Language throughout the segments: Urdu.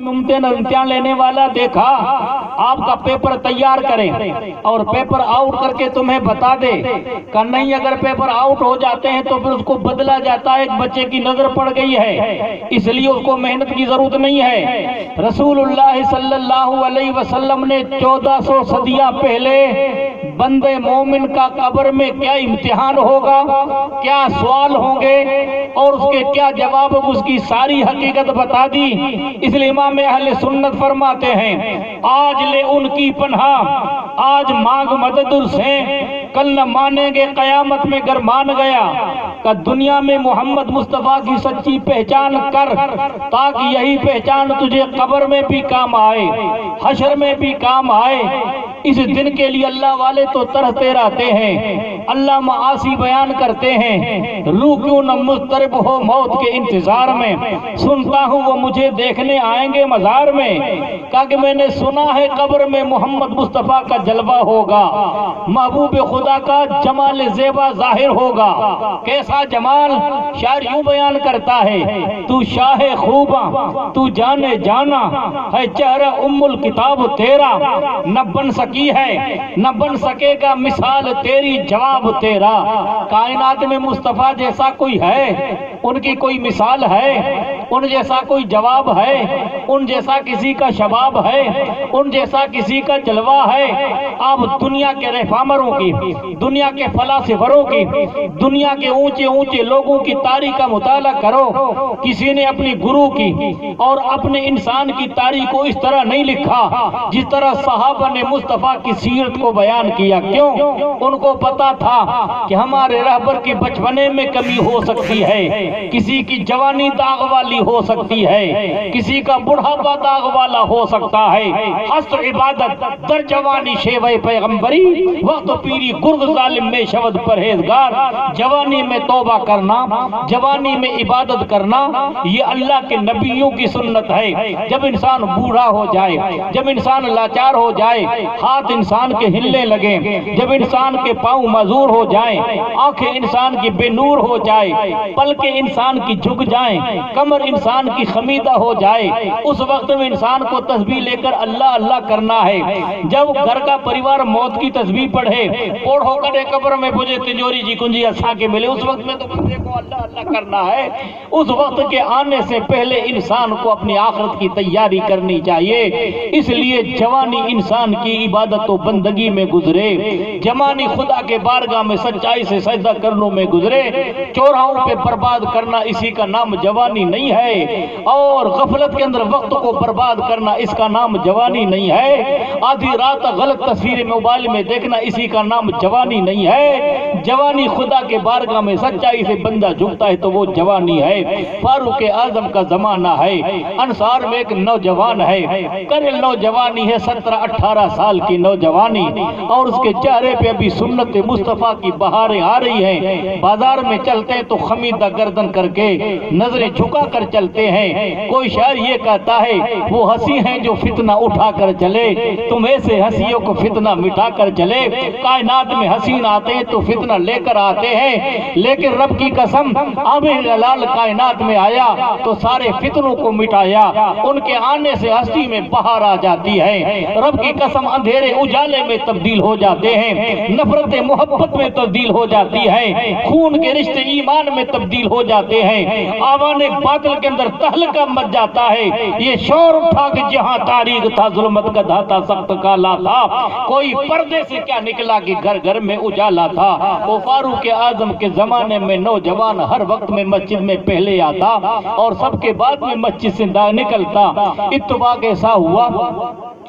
امتحان لینے والا دیکھا، آپ کا پیپر تیار کریں اور پیپر آؤٹ کر کے تمہیں بتا دے کہ نہیں، اگر پیپر آؤٹ ہو جاتے ہیں تو پھر اس کو بدلا جاتا ہے، ایک بچے کی نظر پڑ گئی ہے اس لیے اس کو محنت کی ضرورت نہیں ہے۔ رسول اللہ صلی اللہ علیہ وسلم نے 1400 صدیاں پہلے بندے مومن کا قبر میں کیا امتحان ہوگا، کیا سوال ہوں گے اور اس کے کیا جواب، اس کی ساری حقیقت بتا دی۔ اس لیے امام اہل سنت فرماتے ہیں آج لے ان کی پناہ، آج مانگ مدد سے، کل نہ مانیں گے قیامت میں گر مان گیا، کہ دنیا میں محمد مصطفیٰ کی سچی پہچان کر تاکہ یہی پہچان تجھے قبر میں بھی کام آئے، حشر میں بھی کام آئے۔ اس دن کے لیے اللہ والے تو ترستے رہتے ہیں، اللہ معاصی بیان کرتے ہیں، روح کیوں نہ مضطرب ہو موت کے انتظار میں، سنتا ہوں وہ مجھے دیکھنے آئیں گے مزار میں، کہ میں نے سنا ہے قبر میں محمد مصطفیٰ کا جلوہ ہوگا، محبوب خدا کا جمال زیبا ظاہر ہوگا۔ کیسا جمال، شاعر یوں بیان کرتا ہے، تو شاہ خوباں تو جانے جانا ہے، چہرہ ام الکتاب تیرا نہ بن سکی ہے نہ بن سکے گا مثال تیری جواب تیرا۔ کائنات میں مصطفیٰ جیسا کوئی ہے، ان کی کوئی مثال ہے، ان جیسا کوئی جواب ہے، ان جیسا کسی کا شباب ہے، ان جیسا کسی کا جلوہ ہے۔ آپ دنیا کے ریفارمروں کی، دنیا کے فلاسفروں کی، دنیا کے اونچے اونچے لوگوں کی تاریخ کا مطالعہ کرو، کسی نے اپنی گرو کی اور اپنے انسان کی تاریخ کو اس طرح نہیں لکھا جس طرح صحابہ نے مصطفیٰ کی سیرت کو بیان کیا۔ کیوں؟ ان کو پتا تھا کہ ہمارے رہبر کی بچپنے میں کمی ہو سکتی ہے، کسی کی جوانی داغ والی ہو سکتی ہے، کسی کا بڑھاپا داغ والا ہو سکتا ہے۔ حسر عبادت در جوانی شیوہ پیغمبری، وقت پیری گرگ ظالم میں شود پرہیزگار۔ جوانی میں توبہ کرنا، جوانی میں عبادت کرنا، یہ اللہ کے نبیوں کی سنت ہے۔ جب انسان بوڑھا ہو جائے، جب انسان لاچار ہو جائے، ہاتھ انسان کے ہلنے لگیں، جب انسان کے پاؤں معذور ہو جائیں، آنکھیں انسان کی بے نور ہو جائے، پلکیں انسان کی جھک جائیں، کمر انسان کی خمیدہ ہو جائے، اس وقت میں انسان کو تسبیح لے کر اللہ اللہ کرنا ہے۔ جب گھر کا پریوار موت کی تسبیح پڑھے، اوڑ ہو کر قبر میں بجے تجوری جی کنجی اسا کے ملے، اس وقت میں تو بندے کو اللہ اللہ کرنا ہے۔ اس وقت کے آنے سے پہلے انسان کو اپنی آخرت کی تیاری کرنی چاہیے۔ اس لیے جوانی انسان کی عبادت و بندگی میں گزرے، جوانی خدا کے بارگاہ میں سچائی سے سجدہ کرنوں میں گزرے۔ چوراہوں پہ برباد کرنا اسی کا نام جوانی نہیں ہے، اور غفلت کے اندر وقت کو برباد کرنا اس کا نام جوانی نہیں ہے۔ آدھی رات غلط تصویر موبائل میں دیکھنا اسی کا نام جوانی نہیں ہے۔ جوانی خدا کے بارگاہ میں سچائی سے بندہ جھکتا ہے تو وہ جوانی ہے۔ فاروق اعظم کا زمانہ ہے، انصار میں ایک نوجوان ہے، کرل نوجوانی ہے، 17-18 سال کی نوجوانی، اور اس کے چہرے پہ ابھی سنت مصطفیٰ کی بہاریں آ رہی ہیں۔ بازار میں چلتے ہیں تو خمیدہ گردن کر کے نظریں جھکا کر چلتے ہیں۔ کوئی شاعر یہ کہتا ہے وہ ہنسی ہیں جو فتنہ اٹھا کر چلے، تم ایسے ہنسیوں کو فتنہ مٹا کر چلے۔ کائنات میں حسین آتے ہیں تو فتنہ لے کر آتے ہیں، لیکن رب کی قسم آب جلال کائنات میں آیا تو سارے فتنوں کو مٹایا۔ ان کے آنے سے ہستی میں بہار آ جاتی ہے۔ رب کی قسم اندھیرے اجالے میں تبدیل ہو جاتے ہیں، نفرت محبت میں تبدیل ہو جاتی ہے، خون کے رشتے ایمان میں تبدیل ہو جاتے ہیں، آوان باطل کے اندر تہلکہ مچ جاتا ہے۔ یہ شور اٹھا کہ جہاں تاریخ تھا ظلمت کا دھاتا سخت کالا تھا، کوئی پردے سے کیا نکلا کہ گھر گھر میں اجالا تھا۔ وہ فاروق اعظم کے زمانے میں نوجوان ہر وقت میں مسجد میں پہلے آتا اور سب کے بعد میں مسجد سے نکلتا۔ اتفاق ایسا ہوا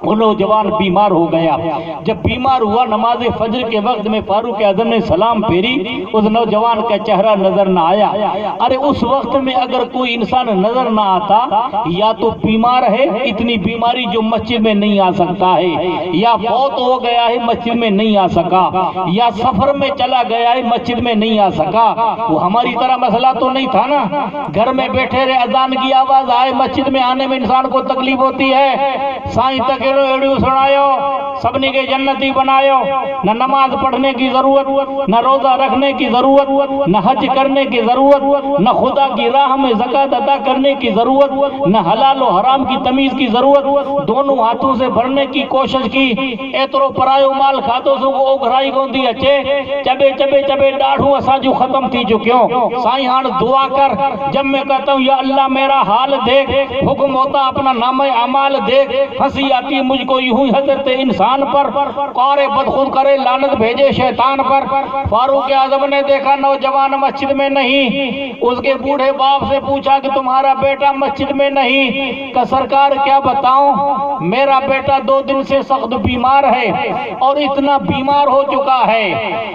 وہ نوجوان بیمار ہو گیا۔ جب بیمار ہوا نماز فجر کے وقت میں فاروق اعظم نے سلام پھیری، اس نوجوان کا چہرہ نظر نہ آیا۔ ارے اس وقت میں اگر کوئی انسان نظر نہ آتا، یا تو بیمار ہے، اتنی بیماری جو مسجد میں نہیں آ سکتا ہے، یا فوت ہو گیا ہے مسجد میں نہیں آ سکا، یا سفر میں چلا گیا ہے مسجد میں نہیں آ سکا۔ وہ ہماری طرح مسئلہ تو نہیں تھا نا، گھر میں بیٹھے رہے، اذان کی آواز آئے، مسجد میں آنے میں انسان کو تکلیف ہوتی ہے، سائیں تک ایڈیو سنایو سبنی کے جنتی بنایو، نہ نماز پڑھنے کی ضرورت، نہ روزہ رکھنے کی ضرورت، نہ حج کرنے کی ضرورت، نہ خدا کی راہ میں زکوٰۃ ادا کرنے کی ضرورت، نہ حلال و حرام کی تمیز کی ضرورت، دونوں ہاتھوں سے بھرنے کی کوشش کی، ایترو پرایو مال کھاتو سو کو گھرائی گوندی اچے، چبے چبے چبے ڈاڑھوں اسا جو ختم تھی جو کیوں سائیں ہاں دعا کر، جب میں کہتا ہوں یا اللہ میرا حال دیکھ، حکم ہوتا اپنا نام اعمال دیکھ، ہنسی آتی مجھ کو یوں حضرت انسان پر، قارے بدخود کرے لعنت بھیجے شیطان پر۔ فاروق اعظم نے دیکھا نوجوان مسجد میں نہیں، اس کے بوڑھے باپ سے پوچھا کہ تمہارا بیٹا مسجد میں نہیں، کہ سرکار کیا بتاؤں، میرا بیٹا 2 دن سے سخت بیمار ہے، اور اتنا بیمار ہو چکا ہے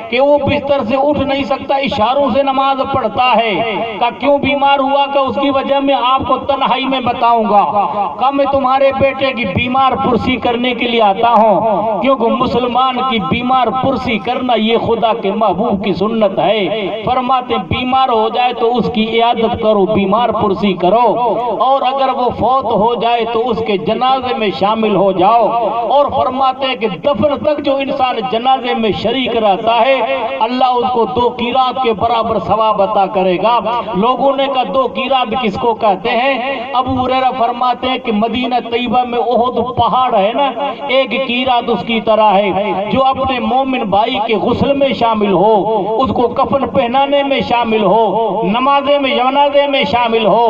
کہ وہ بستر سے اٹھ نہیں سکتا، اشاروں سے نماز پڑھتا ہے۔ کہ کیوں بیمار ہوا، کہ اس کی وجہ میں آپ کو تنہائی میں بتاؤں گا، کہ میں تمہارے بیٹے کی بیمار پرسی کرنے کے لیے آتا ہوں، کیونکہ مسلمان کی بیمار پرسی کرنا یہ خدا کے محبوب کی سنت ہے۔ فرماتے بیمار ہو جائے تو اس کی عیادت کرو، بیمار پرسی کرو، اور اگر وہ فوت ہو جائے تو اس کے جنازے میں شامل ہو جاؤ، اور فرماتے ہیں کہ دفن تک جو انسان جنازے میں شریک رہتا ہے اللہ اس کو 2 قیرات کے برابر ثواب عطا کرے گا۔ لوگوں نے کہا 2 قیرات کس کو کہتے ہیں؟ ابو ہریرہ فرماتے ہیں کہ مدینہ طیبہ میں احد پہاڑ ہے نا، 1 قیرات اس کی طرح ہے، جو اپنے مومن بھائی کے غسل میں شامل ہو، اس کو کفن پہنانے میں شامل ہو، نمازے میں جنازے میں شامل ہو،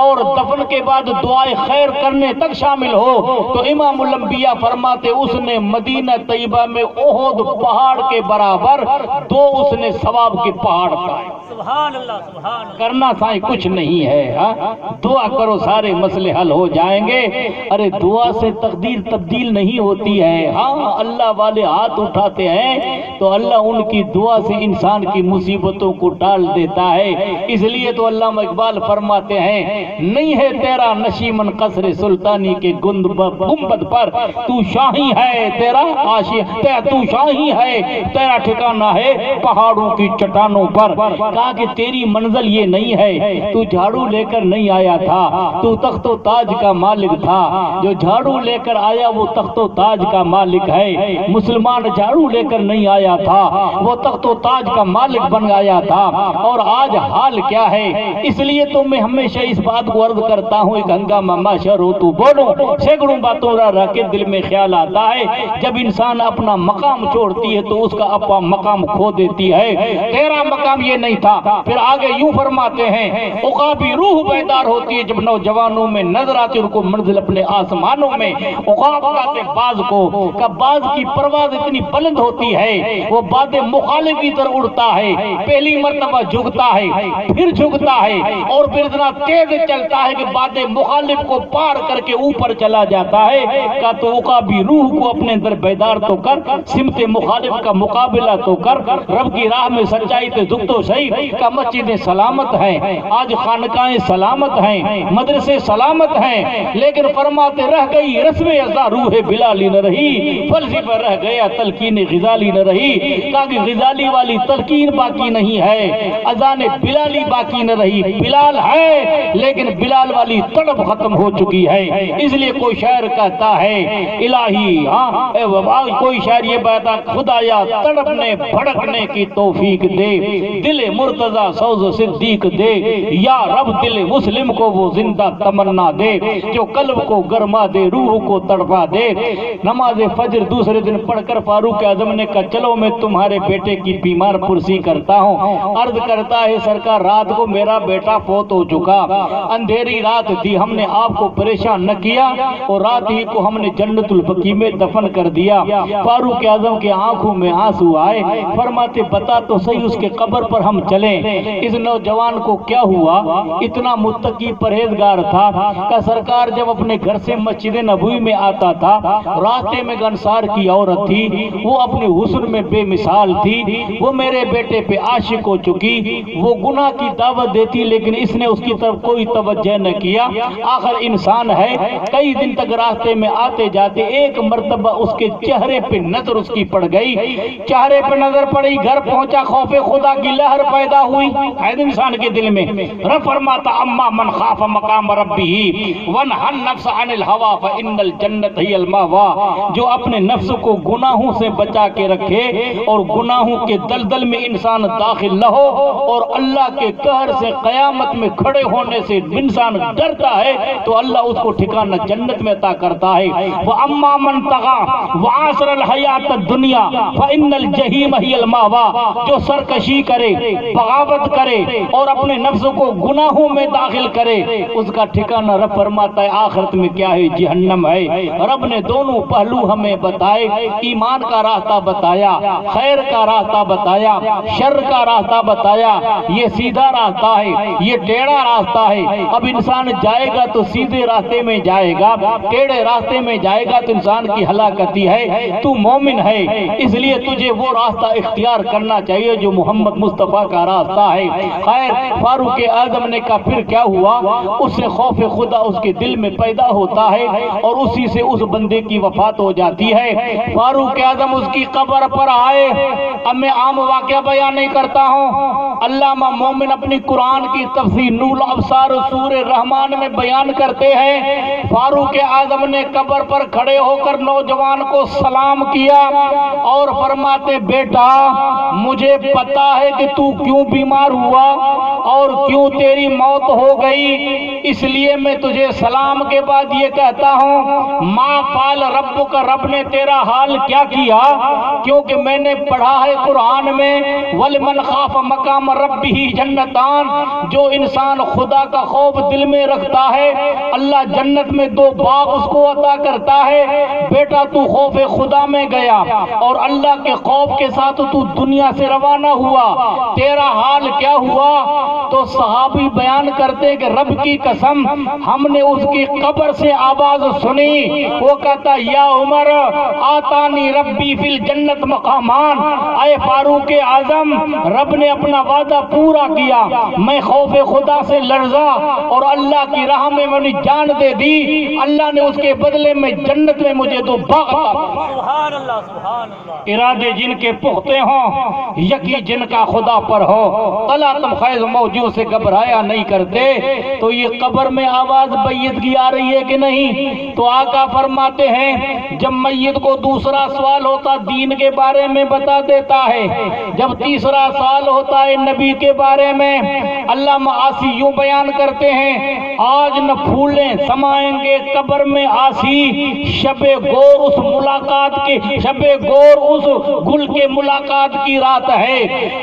اور دفن کے بعد دعائے خیر کرنے تک شامل ہو۔ تو امام الانبیاء فرماتے اس نے مدینہ طیبہ میں احد پہاڑ کے برابر 2 اس نے ثواب کے پہاڑ پائے۔ سبحان اللہ سبحان اللہ۔ کرنا سائیں کچھ نہیں ہے، دعا کرو سارے مسئلے حل ہو جائیں گے۔ ارے دعا سے تقدیر تبدیل نہیں ہوتی ہے، ہاں اللہ والے ہاتھ اٹھاتے ہیں تو اللہ ان کی دعا سے انسان کی مصیبتوں کو ٹال دیتا ہے۔ اس لیے تو علامہ اقبال فرماتے ہیں نہیں ہے تیرا نشیمن قصر سلطانی کے گنبد پر، تو شاہی ہے تیرا تو شاہی ہے تیرا ٹھکانہ ہے پہاڑوں کی چٹانوں پر۔ کہا کہ تیری منزل یہ نہیں ہے، تو جھاڑو لے کر نہیں آیا تھا، تو تخت و تاج کا مالک تھا، جو جھاڑو لے کر آیا وہ تخت و تاج کا مالک ہے۔ مسلمان جھاڑو لے کر نہیں آیا تھا، وہ تخت و تاج کا مالک بن گیا تھا۔ اور آج حال کیا ہے، اس لیے تو میں ہمیشہ اس بات کو عرض کرتا ہوں، ایک ہنگامہ معاشر ہو تو بولوں، سینکڑوں باتوں رہ کے دل میں خیال آتا ہے، جب انسان اپنا مقام چھوڑتی ہے تو اس کا اپنا مقام کھو دیتی ہے۔ تیرا مقام یہ نہیں تھا۔ پھر آگے یوں فرماتے ہیں عقابی روح بیدار ہوتی ہے جب نوجوانوں میں نظر آتی ان کو منزل اپنے آسمانوں میں۔ عقاب کہتے ہیں باز کو، کہ باز کی پرواز اتنی بلند ہوتی ہے، وہ باد مخالف کی طرح اڑتا ہے، پہلی مرتبہ جھکتا ہے، پھر جھکتا ہے، اور پھر اتنا تیز چلتا ہے کہ باد مخالف کو پار کر کے اوپر چلا جاتا ہے۔ کہ تو عقابی روح کو اپنے اندر بیدار تو کر، سمت مخالف کا مقابلہ تو کر، رب کی راہ میں سچائی تے جھک تو صحیح۔ کہ مسجدیں سلامت ہیں، آج خانقاہیں سلامت ہیں، مدرسے سلامت ہیں، لیکن فرماتے رہ گئی رسم ازا روح بلالی نہ رہی، فلسفہ رہ گیا تلقین غزالی نہ رہی۔ کہا کہ غزالی والی تلقین باقی نہیں ہے، اذان بلالی باقی نہ رہی، بلال ہے لیکن بلال والی تڑپ ختم ہو چکی ہے۔ اس لیے کوئی شاعر کہتا ہے الہی، کوئی شاعر یہ بتا خدایا تڑپنے بھڑکنے کی توفیق دے، دل مرتضی سوز صدیق دے، یا رب دل مسلم کو وہ زندہ تمنا دے، جو قلب کو گرما دے روح کو تڑپا دے۔ نماز فجر دوسرے دن پڑھ کر فاروق اعظم نے کہا چلو میں تمہارے بیٹے کی بیمار پرسی کرتا ہوں۔ عرض کرتا ہے سرکار رات کو میرا بیٹا فوت ہو چکا، اندھیری رات تھی، ہم نے آپ کو پریشان نہ کیا، اور رات ہی کو ہم نے جنت البقیع میں دفن کر دیا۔ فاروق اعظم کے آنکھوں میں آنسو آئے، فرماتے بتا تو صحیح اس کے قبر پر ہم چلیں۔ اس نوجوان کو کیا ہوا، اتنا متقی پرہیزگار تھا کہ سرکار جب اپنے گھر سے مسجد نبوی میں آتا تھا، راستے میں انصار کی عورت تھی، وہ اپنے حسن میں بے مثال تھی، وہ میرے بیٹے پہ عاشق ہو چکی، وہ گناہ کی دعوت دیتی لیکن اس نے اس کی طرف کوئی توجہ نہ کیا۔ آخر انسان ہے، کئی دن تک راستے میں آتے جاتے ایک مرتبہ اس کے چہرے پہ نظر اس کی پڑ گئی، چہرے پہ نظر پڑی، گھر پہنچا، خوف خدا کی لہر پیدا ہوئی ہے انسان کے دل میں۔ رب فرماتا اما من خاف مقام ربہ ونہى النفس عن الہوى فإن الجنت ہی المأوى۔ جو اپنے نفس کو گناہوں سے بچا کے رکھے اور گناہوں کے دلدل میں انسان داخل نہ ہو اور اللہ کے قہر سے قیامت میں کھڑے ہونے سے انسان ڈرتا ہے تو اللہ اس کو ٹھکانہ جنت میں عطا کرتا ہے۔ وَأَمَّا مَنْ طَغَىٰ وَعَاصَرَ الْحَيَاةَ الدُّنْيَا فَإِنَّ الْجَحِيمَ هِيَ الْمَأْوَىٰ، جو سرکشی کرے، بغاوت کرے اور اپنے نفس کو گناہوں میں داخل کرے، اس کا ٹھکانہ رب فرماتا ہے آخرت میں کیا ہے؟ جہنم ہے۔ رب نے دونوں پہلو ہمیں بتائے، ایمان کا راستہ بتایا، خیر کا راستہ بتایا، شر کا راستہ بتایا۔ یہ سیدھا راستہ ہے، یہ ٹیڑھا راستہ ہے۔ اب انسان جائے گا تو سیدھے راستے میں جائے گا، ٹیڑھے راستے میں جائے گا تو انسان کی ہلاکتی ہے۔ تو مومن ہے اس لیے تجھے وہ راستہ اختیار کرنا چاہیے جو محمد مصطفیٰ کا راستہ ہے۔ خیر، فاروق اعظم نے کہا پھر کیا ہوا؟ اس سے خوف خدا اس کے دل میں پیدا ہوتا ہے اور اسی سے اس بندے کی وفات ہو جاتی ہے۔ فاروق اعظم اس کی قبر پر آئے۔ اب میں عام واقعہ بیان نہیں کرتا ہوں، علامہ مومن اپنی قرآن کی تفسیر نور الابصار سورہ رحمان میں بیان کرتے ہیں، فاروق اعظم نے قبر پر کھڑے ہو کر نوجوان کو سلام کیا اور فرماتے بیٹا مجھے پتا ہے کہ تو کیوں بیمار ہوا اور کیوں تیری موت ہو گئی، اس لیے میں تجھے سلام کے بعد یہ کہتا ہوں ما قال ربک، رب نے تیرا حال کیا کیا؟ کیونکہ میں نے پڑھا ہے قرآن میں وَلِمَنْ خَافَ مَقَامَ رَبِّهِ جَنَّتَانِ، جو انسان خدا کا خوف دل میں رکھتا ہے اللہ جنت میں دو باغ اس کو عطا کرتا ہے۔ بیٹا تو خوف خدا میں گیا اور اللہ کے خوف کے ساتھ تو دنیا سے روانہ ہوا، تیرا حال کیا ہوا؟ تو صحابی بیان کرتے کہ رب کی قسم ہم نے اس کی قبر سے آواز سنی، وہ کہتا یا عمر آتانی ربی فی الجنت مقامان، اے فاروق اعظم رب نے اپنا وعدہ پورا کیا، میں خوف خدا سے لرزا اور اللہ کی راہ میں میں نے جان دے دی، اللہ نے اس کے بدلے میں جنت میں مجھے دو باغ عطا۔ سبحان اللہ سبحان اللہ۔ ارادے جن کے پختے ہوں، یقین جن کا خدا پر ہو، طلع تم خیز موجود سے گھبرایا نہیں کرتے۔ تو یہ قبر میں آواز میت کی آ رہی ہے کہ نہیں؟ تو آقا فرماتے ہیں جب میت کو دوسرا سوال ہوتا دین کے بارے میں بتا دیتا ہے، جب تیسرا سوال ہوتا ہے نبی کے بارے میں، علامہ آسی یوں بیان کرتے ہیں آج نہ پھولیں سمائیں گے قبر میں آسی، شب گور اس ملاقات کے، شب گور اس گل کے ملاقات کی رات ہے۔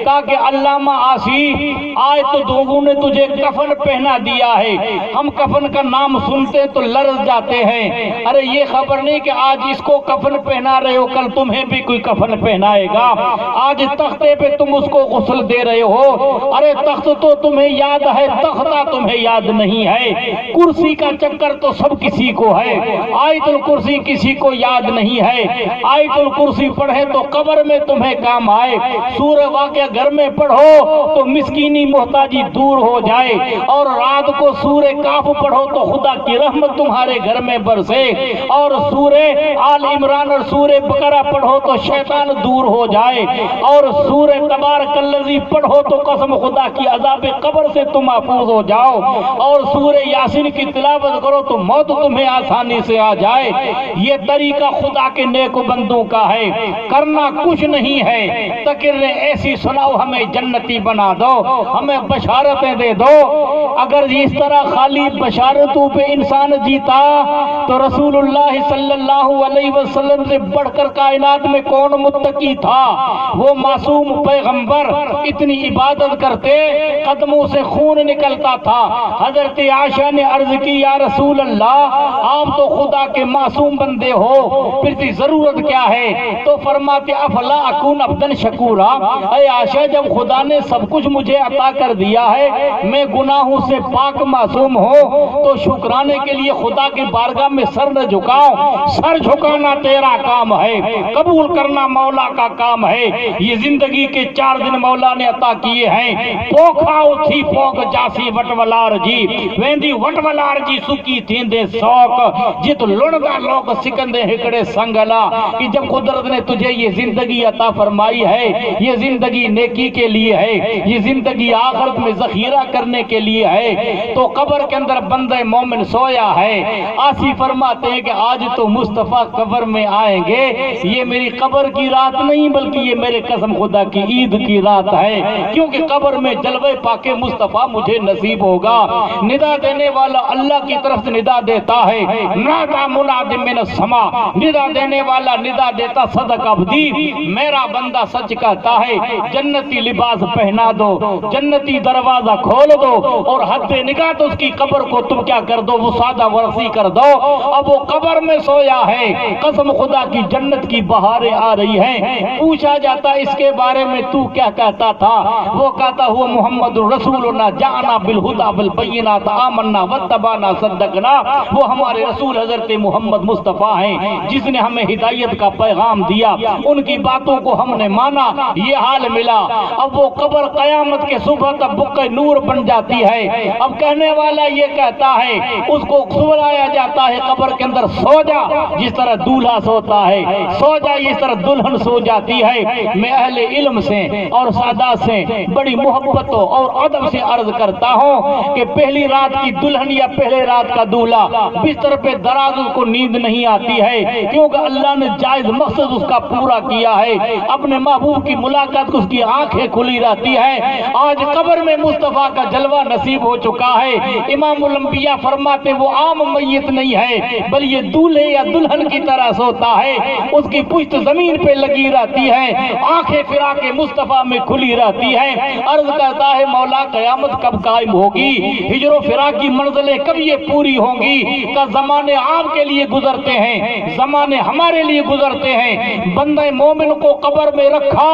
کہا کہ علامہ آسی آج تو لوگوں نے تجھے کفن پہنا دیا ہے، ہم کفن کا نام سنتے تو لرز جاتے ہیں، ارے یہ خبر نہیں کہ آج اس کو کفن پہنا رہے ہو کل تمہیں بھی کوئی کفن پہنائے گا، آج تختے پہ تم اس کو غسل دے رہے ہو، ارے تخت تو تمہیں یاد ہے تختہ تمہیں یاد نہیں ہے، کرسی کا چکر تو سب کسی کو ہے، آیت الکرسی کسی کو یاد نہیں ہے، آیت الکرسی پڑھے تو قبر میں تمہیں کام آئے، سورہ واقعہ گھر میں پڑھو تو مسکینی محتاجی دور ہو جائے، اور رات کو سورہ کاف پڑھو تو خدا کی رحمت تمہارے گھر میں برسے، اور سورہ آل عمران اور سورہ بقرہ پڑھو تو شیطان دور ہو جائے، اور سورہ تبارک الذی پڑھو تو قسم خدا کی عذاب قبر سے تم محفوظ ہو جاؤ، اور سورہ یاسین کی تلاوت کرو تو موت تمہیں آسانی سے آ جائے۔ یہ طریقہ خدا کے نیک بندوں کا ہے، کرنا کچھ نہیں ہے، تقریر ایسی سناؤ ہمیں جنتی بنا دو، ہمیں بشارتیں دے دو۔ اگر اس طرح خالی بشارتوں پہ انسان جیتا تو رسول اللہ صلی اللہ علیہ وسلم سے بڑھ کر کائنات میں کون متقی تھا؟ وہ معصوم پیغمبر اتنی عبادت کرتے قدموں سے خون نکلتا تھا، حضرت عائشہ نے عرض کی یا رسول اللہ آپ تو خدا کے معصوم بندے ہو، پھر بھی ضرورت کیا ہے؟ تو فرماتے افلا اکون عبدن شکورا، اے عائشہ جب خدا نے سب کچھ مجھے عطا کر دیا ہے، میں گناہوں سے پاک معصوم ہوں، تو شکرانے کے لیے خدا کی بارگاہ میں سر نہ جھکاؤں؟ سر جھکانا تیرا کام ہے، قبول کرنا مولا کا کام ہے۔ یہ زندگی کے 4 دن مولا نے عطا کیے ہیں، پوکھا اتھی پوک جاسی وٹولار جی ویندی وٹولار جی سکی تھیندے سوک جت لڑدا لوگ سکندے ہکڑے سنگلا، کہ جب قدرت نے تجھے یہ زندگی عطا فرمائی ہے، یہ زندگی نیکی کے لیے ہے، یہ زندگی آخرت میں ذخیرہ کرنے کے لیے ہے، تو قبر کے اندر بندہ مومن سویا ہے۔ آسی فرماتے ہیں کہ آج تو مصطفیٰ مصطفیٰ قبر میں آئیں گے، یہ میری قبر کی رات نہیں بلکہ یہ میرے قسم خدا کی عید کی رات ہے، کیونکہ قبر میں جلوہ پاک مصطفیٰ مجھے نصیب ہوگا۔ ندا دینے والا اللہ کی طرف سے ندا دیتا ہے، نادا مناد من السما، ندا دینے والا ندا دیتا صدق عبدی، میرا بندہ سچ کہتا ہے، جنتی لباس پہنا دو، جنتی دروازہ کھول دو، اور حد نگاہ تو اس کی قبر کو تم کیا کر دو، وہ سادہ ورسی کر دو۔ اب وہ قبر میں سویا ہے، قسم خدا کی جنت کی بہاریں آ رہی ہیں۔ پوچھا جاتا اس کے بارے میں تو کیا کہتا تھا؟ وہ کہتا ہوا محمد رسولنا جانا بالہدی بالبینات آمنا واتبعنا صدقنا، وہ ہمارے رسول حضرت محمد مصطفیٰ ہیں جس نے ہمیں ہدایت کا پیغام دیا، ان کی باتوں کو ہم نے مانا، یہ حال ملا۔ اب وہ قبر قیامت کے صبح تک بقع نور بن جاتی ہے۔ اب کہنے والا یہ کہتا ہے، اس کو سلایا جاتا ہے قبر کے اندر، سو جا جس طرح دولہا سوتا ہے، سو جا اس طرح دلہن سو جاتی ہے۔ میں اہل علم سے اور سادات سے بڑی محبتوں اور ادب سے عرض کرتا ہوں کہ پہلی رات کی دلہن یا پہلے رات کا دولہا بستر پہ دراز اس کو نیند نہیں آتی ہے، کیونکہ اللہ نے جائز مقصد اس کا پورا کیا ہے، اپنے محبوب کی ملاقات کو اس کی آنکھیں کھلی رہتی ہے۔ آج قبر میں مصطفیٰ کا جلوہ نصیب ہو چکا ہے۔ امام الانبیاء فرماتے وہ عام میت نہیں ہے بل یہ دولہے یا دلہن کی طرح سوتا ہے، اس کی پشت زمین پہ لگی رہتی ہے، آنکھیں فراق مصطفیٰ میں کھلی رہتی ہے۔ عرض کرتا ہے مولا قیامت کب قائم ہوگی، ہجر و فراق کی منزلیں کب یہ پوری ہوں گی؟ کہ زمانے آپ کے لیے گزرتے ہیں، زمانے ہمارے لیے گزرتے ہیں۔ بندہ مومن کو قبر میں رکھا،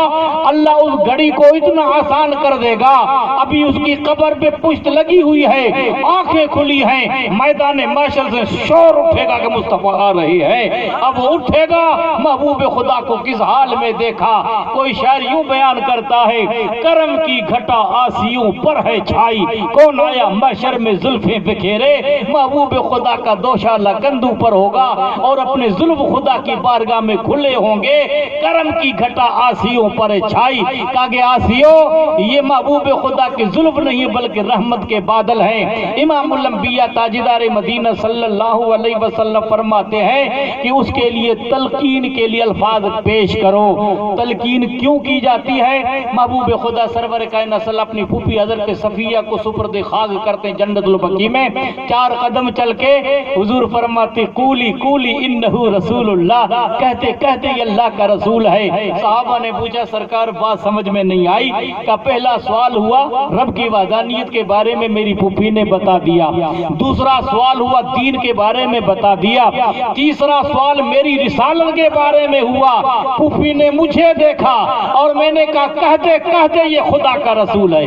اللہ اس گھڑی کو اتنا آسان کر دے گا، ابھی اس کی قبر پہ پشت لگی ہوئی ہے، آنکھیں کھلی ہیں، میدان محشر سے شور اٹھے گا کہ مصطفیٰ آ رہی ہے۔ اب وہ اٹھے گا، محبوب خدا کو کس حال میں دیکھا؟ کوئی شاعر یوں بیان کرتا ہے، کرم کی گھٹا آسیوں پر ہے چھائی، کون آیا محشر میں زلفیں بکھیرے؟ محبوب خدا کا دوشالہ کندھوں پر ہوگا اور اپنے زلف خدا کی بارگاہ میں کھلے ہوں گے۔ کرم کی گھٹا آسیوں پر ہے چھائی، کہا کہ آسیوں یہ محبوب خدا کے زلف نہیں بلکہ رحمت کے بادل ہیں۔ امام الانبیاء تاجدار مدینہ صلی اللہ علیہ وسلم فرماتے ہیں کہ اس کے لیے تلقین کے لیے الفاظ پیش کرو۔ تلقین کیوں کی جاتی ہے؟ محبوب خدا سرور کائنات صلی اللہ اپنی پھوپھی حضرت صفیہ کو سپرد خاک کرتے ہیں جنت البقیع میں، 4 قدم چل کے حضور فرماتے قولی قولی انہو رسول اللہ، کہتے کہتے یہ اللہ کا رسول ہے۔ صحابہ نے پوچھا سرکار بات سمجھ میں نہیں آئی؟ کا پہلا سوال ہوا رب کی وحدانیت کے بارے میں میری پھوپھی نے بتا دیا، دوسرا سوال ہوا دین کے بارے میں بتا دیا، تیسرا سوال میری رسالت کے بارے میں ہوا۔ پھوپھی نے مجھے دیکھا اور میں نے کہا کہتے کہتے یہ خدا کا رسول ہے۔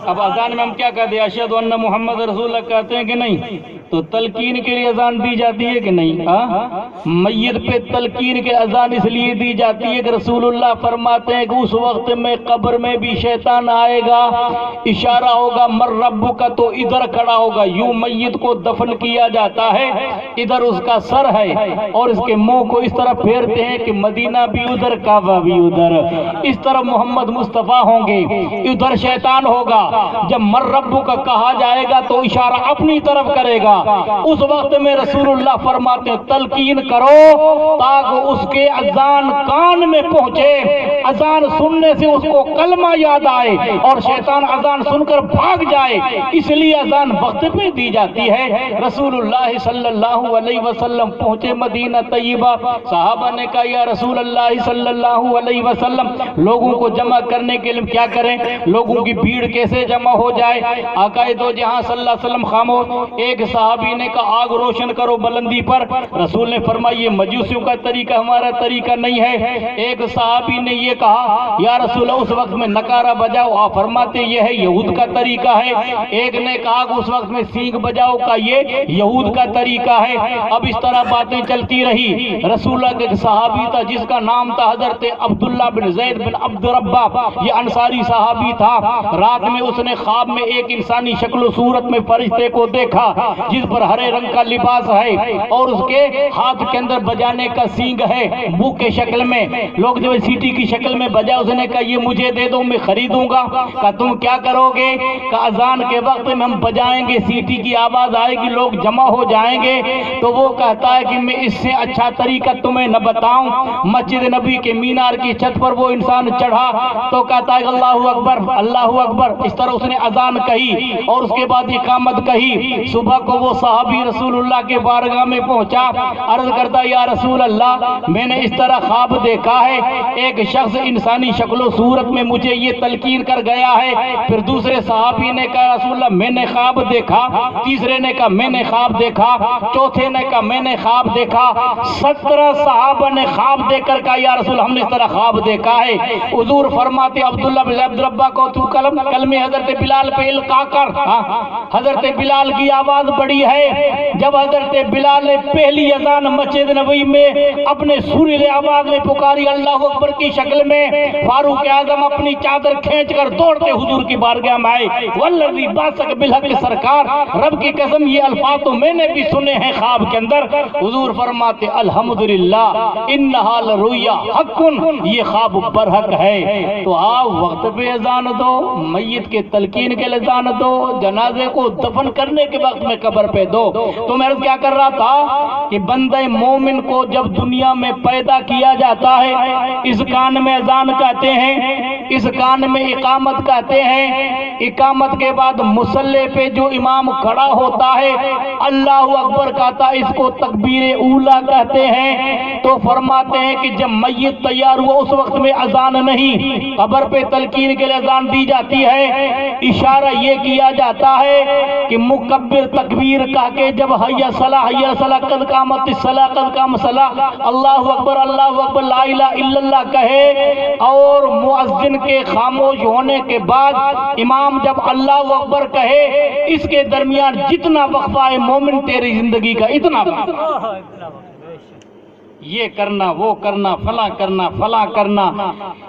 اب اذان میں ہم کیا کہتے ہیں؟ اشہد ان محمد رسول اللہ کہتے ہیں کہ نہیں؟ تو تلقین کے لیے اذان دی جاتی ہے کہ نہیں؟ میت پہ تلقین کے اذان اس لیے دی جاتی ہے کہ رسول اللہ فرماتے ہیں کہ اس وقت میں قبر میں بھی شیطان آئے گا، اشارہ ہوگا مر رب کا، تو ادھر کھڑا ہوگا، یوں میت کو دفن کیا جاتا ہے، ادھر اس کا سر ہے اور اس کے منہ کو اس طرح پھیرتے ہیں کہ مدینہ بھی ادھر کعبہ بھی ادھر، اس طرح محمد مصطفیٰ ہوں گے، ادھر شیطان ہوگا۔ جب مر رب کا کہا جائے گا تو اشارہ اپنی طرف کرے گا، اس وقت میں رسول اللہ فرماتے ہیں تلقین کرو تاکہ اس کے اذان کان میں پہنچے، اذان سننے سے اس کو کلمہ یاد آئے اور شیطان اذان سن کر بھاگ جائے، اس لیے اذان وقت پہ دی جاتی ہے۔ رسول اللہ صلی اللہ علیہ وسلم پہنچے مدینہ طیبہ، صحابہ نے کہا یا رسول اللہ صلی اللہ علیہ وسلم لوگوں کو جمع کرنے کے لیے کیا کریں، لوگوں کی بھیڑ کیسے جمع ہو جائے؟ آقا دو جہاں صلی اللہ علیہ وسلم خاموش، ایک صحابی نے کہا آگ روشن کرو بلندی پر، رسول نے فرمایا یہ مجوسیوں کا طریقہ ہمارا طریقہ نہیں ہے۔ ایک صحابی نے یہ کہا یا رسول اللہ اس وقت میں نکارہ بجاؤ، آپ فرماتے یہ ہے یہود کا طریقہ ہے۔ ایک نے کہا کہ اس وقت میں سینگ بجاؤ کا یہ یہود کا طریقہ ہے۔ اب اس طرح باتیں چلتی رہی۔ رسول اللہ کے صحابی تھا جس کا نام تھا حضرت عبداللہ بن زید بن عبد ربہ، یہ انصاری صحابی تھا۔ رات میں اس نے خواب میں ایک انسانی شکل و صورت میں فرشتے کو دیکھا جس پر ہرے رنگ کا لباس ہے اور اس کے ہاتھ کے اندر بجانے کا سینگ ہے بو کے شکل میں. لوگ جب سیٹی کی شکل میں بجا, اس نے کہا یہ مجھے دے دو, میں خریدوں گا. کہا تم کیا کرو گے؟ کہ اذان کے وقت میں ہم بجائیں گے, سیٹی کی آواز آئے گی, لوگ جمع ہو جائیں گے. تو وہ کہتا ہے کہ میں اس سے اچھا طریقہ تمہیں نہ بتاؤں. مسجد نبی کے مینار کی چھت پر وہ انسان چڑھا تو کہتا ہے اللہ اکبر اللہ اکبر. اس طرح اس نے اذان کہی اور اس کے بعد اقامت کہی. صبح کو وہ صحابی رسول اللہ کے بارگاہ میں پہنچا, عرض کرتا یا رسول اللہ میں نے اس طرح خواب دیکھا ہے, ایک شخص انسانی شکل و صورت میں مجھے یہ تلقین کر گیا ہے. پھر دوسرے صحابی نے کہا رسول اللہ میں نے خواب دیکھا, تیسرے نے کہا میں نے خواب دیکھا, چوتھے نے کہا میں نے خواب دیکھا. 17 صحابہ نے خواب دیکھ کر کہا یا رسول ہم نے اس طرح خواب دیکھا ہے. حضور فرماتے عبداللہ بن عبد ربہ کو تو کلمہ حضرت بلال پہ القا کر. حضرت بلال کی آواز بڑی ہے. جب حضرت بلال نے پہلی اذان مسجد نبوی میں اپنے سریلے آواز میں پکاری اللہ اکبر کی شکل میں, فاروق اعظم اپنی چادر کھینچ کر دوڑتے حضور کی بارگاہ میں آئے. والذی باسک بالحق, سرکار رب کی قسم یہ الفاظ تو میں نے بھی سنے ہیں خواب کے اندر. حضور فرماتے الحمدللہ انہا لرؤیا حق, یہ خواب برحق ہے. تو آپ وقت پہ اذان دو, میت کے تلقین کے لیے اذان دو, جنازے کو دفن کرنے کے وقت میں قبر پہ دو. تو میں کیا کر رہا تھا کہ بندہ مومن کو جب دنیا میں پیدا کیا جاتا ہے, اس کان میں اذان کہتے ہیں, اس کان میں اقامت کہتے ہیں. اقامت کے بعد مصلی پہ جو امام کھڑا ہوتا ہے اللہ اکبر کہتا ہے, اس کو تکبیر اولا کہتے ہیں. تو فرماتے ہیں کہ جب میت تیار ہوا اس وقت میں اذان نہیں, قبر پہ تلقین کے لیے اذان دی جاتی ہے. اشارہ یہ کیا جاتا ہے کہ مکبر تکبیر کہہ کے جب حی الصلاۃ قد قامت الصلاۃ قد قامت الصلاۃ اللہ اکبر لا الہ الا اللہ کہے, اور مؤذن کے خاموش ہونے کے بعد امام جب اللہ اکبر کہے, اس کے درمیان جتنا وقفہ ہے مومن تیری زندگی کا اتنا وقفہ, یہ کرنا وہ کرنا فلاں کرنا فلاں کرنا.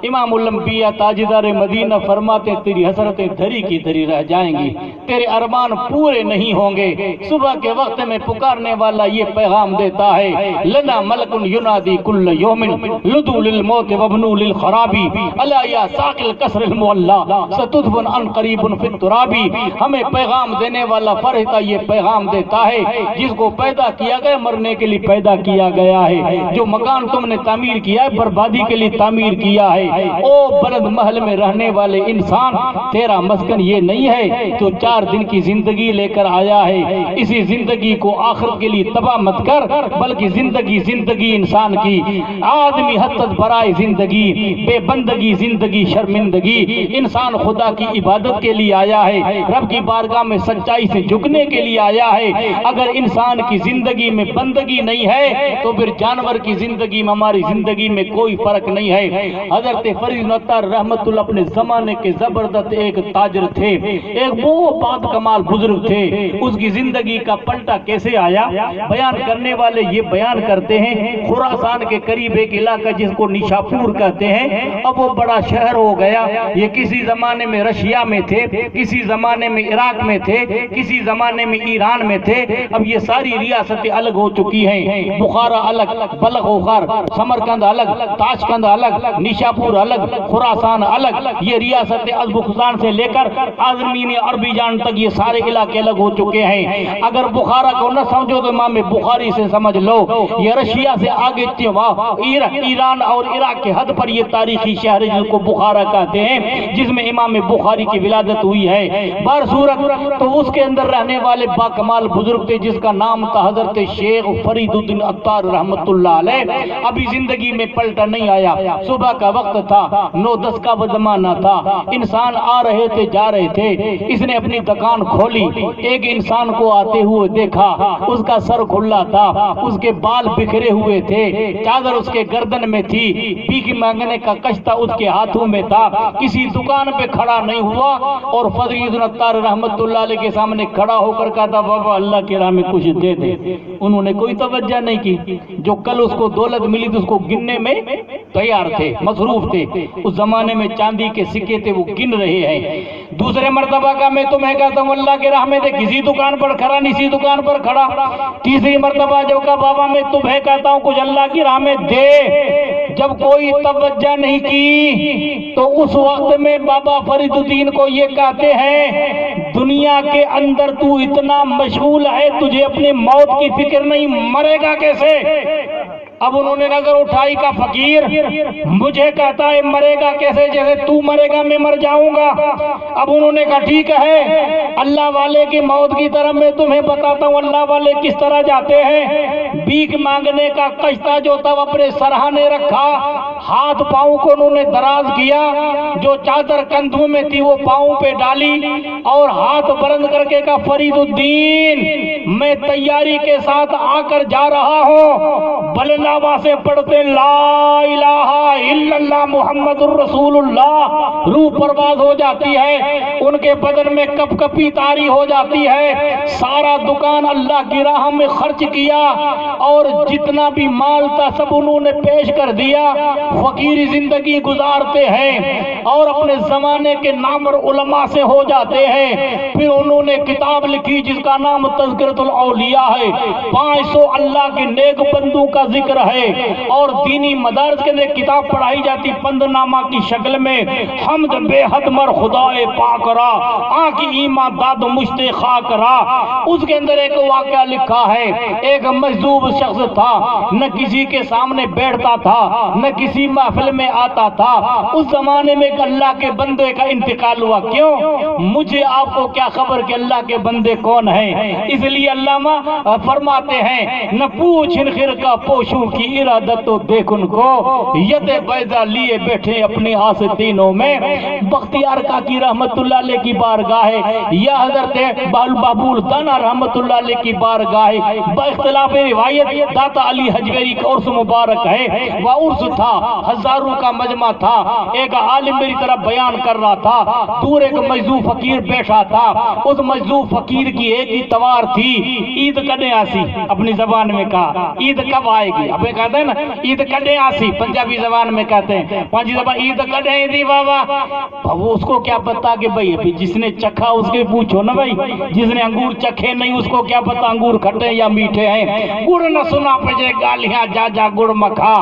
امام الانبیاء تاجدار مدینہ فرماتے تیری حسرتیں دھری کی دھری رہ جائیں گی, تیرے ارمان پورے نہیں ہوں گے. صبح کے وقت میں پکارنے والا یہ پیغام دیتا ہے لنا ملک ینادی کل یوم لدو للموت وابنو للخرابی الا یا ساق القصر المعلا ستدفن عن قریب فی الترابی. ہمیں پیغام دینے والا فرشتہ یہ پیغام دیتا ہے جس کو پیدا کیا گیا مرنے کے لیے پیدا کیا گیا ہے, جو مکان تم نے تعمیر کیا ہے بربادی کے لیے تعمیر کیا ہے. او بلند محل میں رہنے والے انسان, تیرا مسکن یہ نہیں ہے تو 4 دن کی زندگی لے کر آیا ہے. اسی زندگی کو آخرت کے لیے تباہ مت کر, بلکہ زندگی انسان کی آدمی حد برائے زندگی, بے بندگی زندگی شرمندگی. انسان خدا کی عبادت کے لیے آیا ہے, رب کی بارگاہ میں سچائی سے جھکنے کے لیے آیا ہے. اگر انسان کی زندگی میں بندگی نہیں ہے تو پھر جانور کی زندگی میں ہماری زندگی میں کوئی فرق نہیں ہے. حضرت فرید عطار رحمت اللہ اپنے زمانے کے زبردست ایک تاجر تھے, ایک وہ بات کمال بزرگ تھے. اس کی زندگی کا پلٹا کیسے آیا بیان کرنے والے یہ بیان کرتے ہیں. خراسان کے قریب ایک علاقہ جس کو نیشاپور کہتے ہیں, اب وہ بڑا شہر ہو گیا. یہ کسی زمانے میں رشیا میں تھے, کسی زمانے میں عراق میں تھے, کسی زمانے میں ایران میں تھے. اب یہ ساری ریاستیں الگ ہو چکی ہیں. بخارا الگ, بلخ وخار, سمرقند الگ, تاشقند الگ, نیشاپور الگ, خراسان الگ. یہ ریاست ازبکستان سے لے کر آزمین عربی جان تک یہ سارے علاقے الگ ہو چکے ہیں. اگر بخارا کو نہ سمجھو تو امام بخاری سے سمجھ لو. یہ رشیا سے آگے ایران اور عراق کے حد پر یہ تاریخی شہر ہے جس کو بخارا کہتے ہیں, جس میں امام بخاری کی ولادت ہوئی ہے. بار صورت تو اس کے اندر رہنے والے باکمال بزرگ تھے جس کا نام تھا حضرت شیخ فرید الدین عطار رحمت اللہ علیہ. ابھی زندگی میں پلٹا نہیں آیا. صبح کا وقت تھا, 9-10 کا زمانہ تھا. انسان آ رہے تھے جا رہے تھے. اس نے اپنی دکان کھولی, ایک انسان کو آتے ہوئے دیکھا. اس کا سر کھلا تھا, اس کے بال بکھرے ہوئے تھے, چادر اس کے گردن میں تھی, بھیک مانگنے کا کشتہ اس کے ہاتھوں میں تھا. کسی دکان پہ کھڑا نہیں ہوا اور فرید عطار رحمت اللہ علیہ کے سامنے کھڑا ہو کر کہا تھا بابا اللہ کی راہ میں کچھ دے دے. انہوں نے کوئی توجہ نہیں کی. جو کل کل اس کو دولت ملی تو اس کو گننے میں تیار تھے، مصروف تھے، اس زمانے میں چاندی کے سکے تھے وہ گن رہے ہیں۔ دوسرے مرتبہ کا میں تمہیں کہتا ہوں اللہ کے راہ میں دے، کسی دکان پر کھڑا اسی دکان پر کھڑا۔ تیسری مرتبہ جب کہا بابا میں تمہیں کہتا ہوں کچھ اللہ کی راہ میں دے، جب کوئی توجہ نہیں کی تو اس وقت میں بابا فرید الدین کو یہ کہتے ہیں دنیا کے اندر تو اتنا مشغول ہے تجھے اپنے موت کی فکر نہیں، مرے گا کیسے؟ اب انہوں نے نظر اٹھائی کا فقیر مجھے کہتا ہے مرے گا کیسے، جیسے تو مرے گا میں مر جاؤں گا۔ اب انہوں نے کہا ٹھیک ہے، اللہ والے کی موت کی طرف میں تمہیں بتاتا ہوں اللہ والے کس طرح جاتے ہیں۔ بھیک مانگنے کا کشتہ جو تھا اپنے سرہانے رکھا، ہاتھ پاؤں کو انہوں نے دراز کیا، جو چادر کندھوں میں تھی وہ پاؤں پہ ڈالی اور ہاتھ بلند کر کے کہا فرید الدین میں تیاری کے ساتھ آ کر جا رہا ہوں۔ بلنداوا سے پڑھتے لا الہ الا اللہ محمد الرسول اللہ، روح پرواز ہو جاتی ہے، ان کے بدن میں کپ کپی طاری ہو جاتی ہے۔ سارا دکان اللہ کی راہ میں خرچ کیا اور جتنا بھی مال تھا سب انہوں نے پیش کر دیا۔ فقیری زندگی گزارتے ہیں اور اپنے زمانے کے نامور علماء سے ہو جاتے ہیں۔ پھر انہوں نے کتاب لکھی جس کا نام تذکرۃ الاولیاء ہے، 500 اللہ کے نیک بندوں کا ذکر ہے، اور دینی مدارس کے اندر کتاب پڑھائی جاتی پندنامہ کی شکل میں، حمد بے حد مر خدائے پاک را آنکھ ایمان داد مشت خاک را۔ اس کے اندر ایک واقعہ لکھا ہے، ایک مجذوب شخص تھا، نہ کسی کے سامنے بیٹھتا تھا نہ کسی محفل میں آتا تھا۔ اس زمانے میں ایک اللہ کے بندے کا انتقال ہوا۔ کیوں؟ مجھے آپ کو کیا خبر کہ اللہ کے بندے کون ہیں؟ اس لیے علامہ فرماتے ہیں نہ پوچھ ان خرقہ پوشوں کی ارادت تو دیکھ ان کو، ید بیضا لیے بیٹھے اپنی آستینوں میں۔ بختیار کاکی رحمت اللہ علیہ کی بارگاہ ہے یا حضرت بہبول دانا رحمت اللہ علیہ کی بارگاہ ہے، با اختلاف روایت داتا علی حجویری کا عرس مبارک ہے۔ وہ عرس تھا، ہزاروں کا مجمع تھا، ایک عالم میری طرف بیان کر رہا تھا، دور ایک مجذوب فقیر بیٹھا تھا۔ اس مجذوب فقیر کی ایک ہی توار تھی، عید کدے آسی، اپنی زبان میں کہا عید کب آئے گی؟ اب کہتے ہیں نا عید کدے آسی، پنجابی زبان میں کہتے ہیں، پنجابی زبان عید کدے دی بابا۔ وہ اس کو کیا پتا کہ بھئی ابھی جس نے چکھا اس کے پوچھو نا بھائی، جس نے انگور چکھے نہیں اس کو کیا پتا انگور کھٹے یا میٹھے ہیں۔ گڑ نہ سنا پجے گالیاں جا جا گڑ مکھا،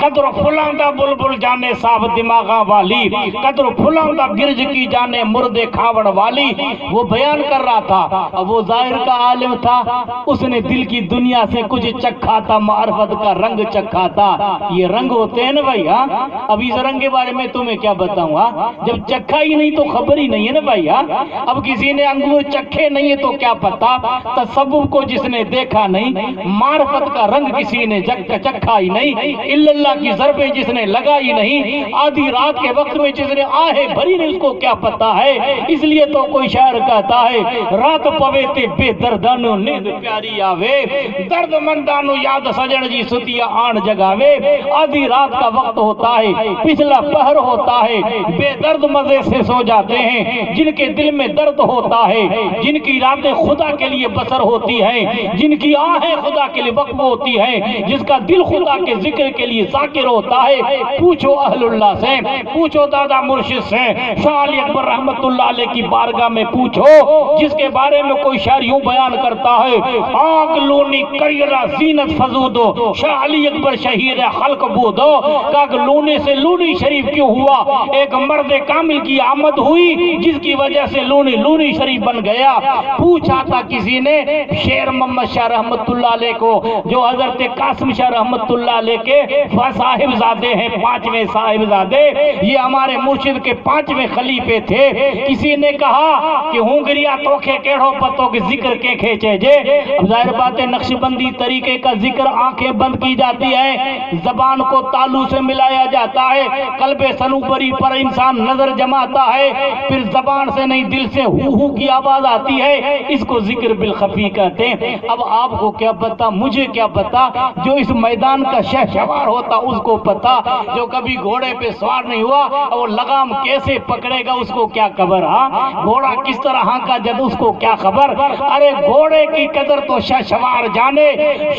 قدر پھلاں دا بلبل جانے صاحب دماغاں والی، قدر پھلاں دا گرج کی جانے مردے کھاوڑ والی۔ وہ بیان کر رہا تھا، اب وہ ظاہر کا عالم تھا، اس نے دل کی دنیا سے کچھ چکھا تھا، معرفت کا رنگ چکھا تھا۔ یہ رنگ ہوتے ہیں نا بھائی، ہاں اب اس رنگ کے بارے میں تمہیں کیا بتاؤں، ہاں جب چکھا ہی نہیں تو خبر ہی نہیں ہے نا بھائی، ہاں اب کسی نے انگور چکھے نہیں ہے تو کیا پتا، تصوف کو جس نے دیکھا نہیں، معرفت کا رنگ کسی نے چکھا ہی نہیں، الا اللہ کی ضربیں جس نے لگائی نہیں، آدھی رات کے وقت میں جس نے آہیں بھری نہیں اس کو کیا پتا ہے۔ اس لیے تو کوئی شاعر کہتا ہے رات پوے تے بے دردانو نیند پیاری آوے، درد مندانو یاد سجن جی ستیا آن جگاوے۔ آدھی رات کا وقت ہوتا ہے، پچھلا پہر ہوتا ہے، بے درد مزے سے سو جاتے ہیں، جن کے دل میں درد ہوتا ہے، جن کی راتیں خدا کے لیے بسر ہوتی ہیں، جن کی آہیں خدا کے لیے وقف ہوتی ہیں، جس کا دل خدا کے ذکر کے لیے ذاکر ہوتا ہے۔ پوچھو اہل اللہ سے، پوچھو دادا مرشد سے، شاہ علی اکبر رحمت اللہ علیہ کی بارگاہ میں پوچھو، جس کے بارے میں کوئی شاعر یوں بیان کرتا ہے آگ لونی کریلا زینت فزودو، شاہ علی اکبر شہیر خلق بودو، کہ لونے سے لونی شریف کیوں ہوا؟ ایک مرد کامل کی آمد ہوئی جس کی وجہ سے لونی شریف بن گیا۔ پوچھا تھا کسی نے شیر محمد شاہ رحمت اللہ علیہ کو، جو حضرت قاسم شاہ رحمت اللہ علیہ کے صاحب زادے ہیں، 5ویں صاحب زادے، یہ ہمارے مرشد کے 5ویں خلیفے تھے۔ کسی نے کہا کہ ہونگریا توکھے کیڑھو پتو کے ذکر کے کھیچے جے۔ اب ظاہر بات ہے نقش بندی طریقے کا ذکر آنکھیں بند کی جاتی ہے، زبان کو تالو سے ملایا جاتا ہے، قلب سنوبری پر انسان نظر جماتا ہے، پھر زبان سے نہیں دل سے ہو کی آواز آتی ہے، اس کو ذکر بالخفی کہتے ہیں۔ اب آپ کو کیا پتا، مجھے کیا پتا، جو اس میدان کا شہسوار ہوتا اس کو پتا، جو کبھی گھوڑے پہ سوار نہیں ہوا اور لگام کیسے پکڑے گا اس کو کیا خبر، ہاں گھوڑا کس طرح ہانکا جب اس کو کیا خبر۔ ارے گھوڑے کی قدر تو شہسوار جانے،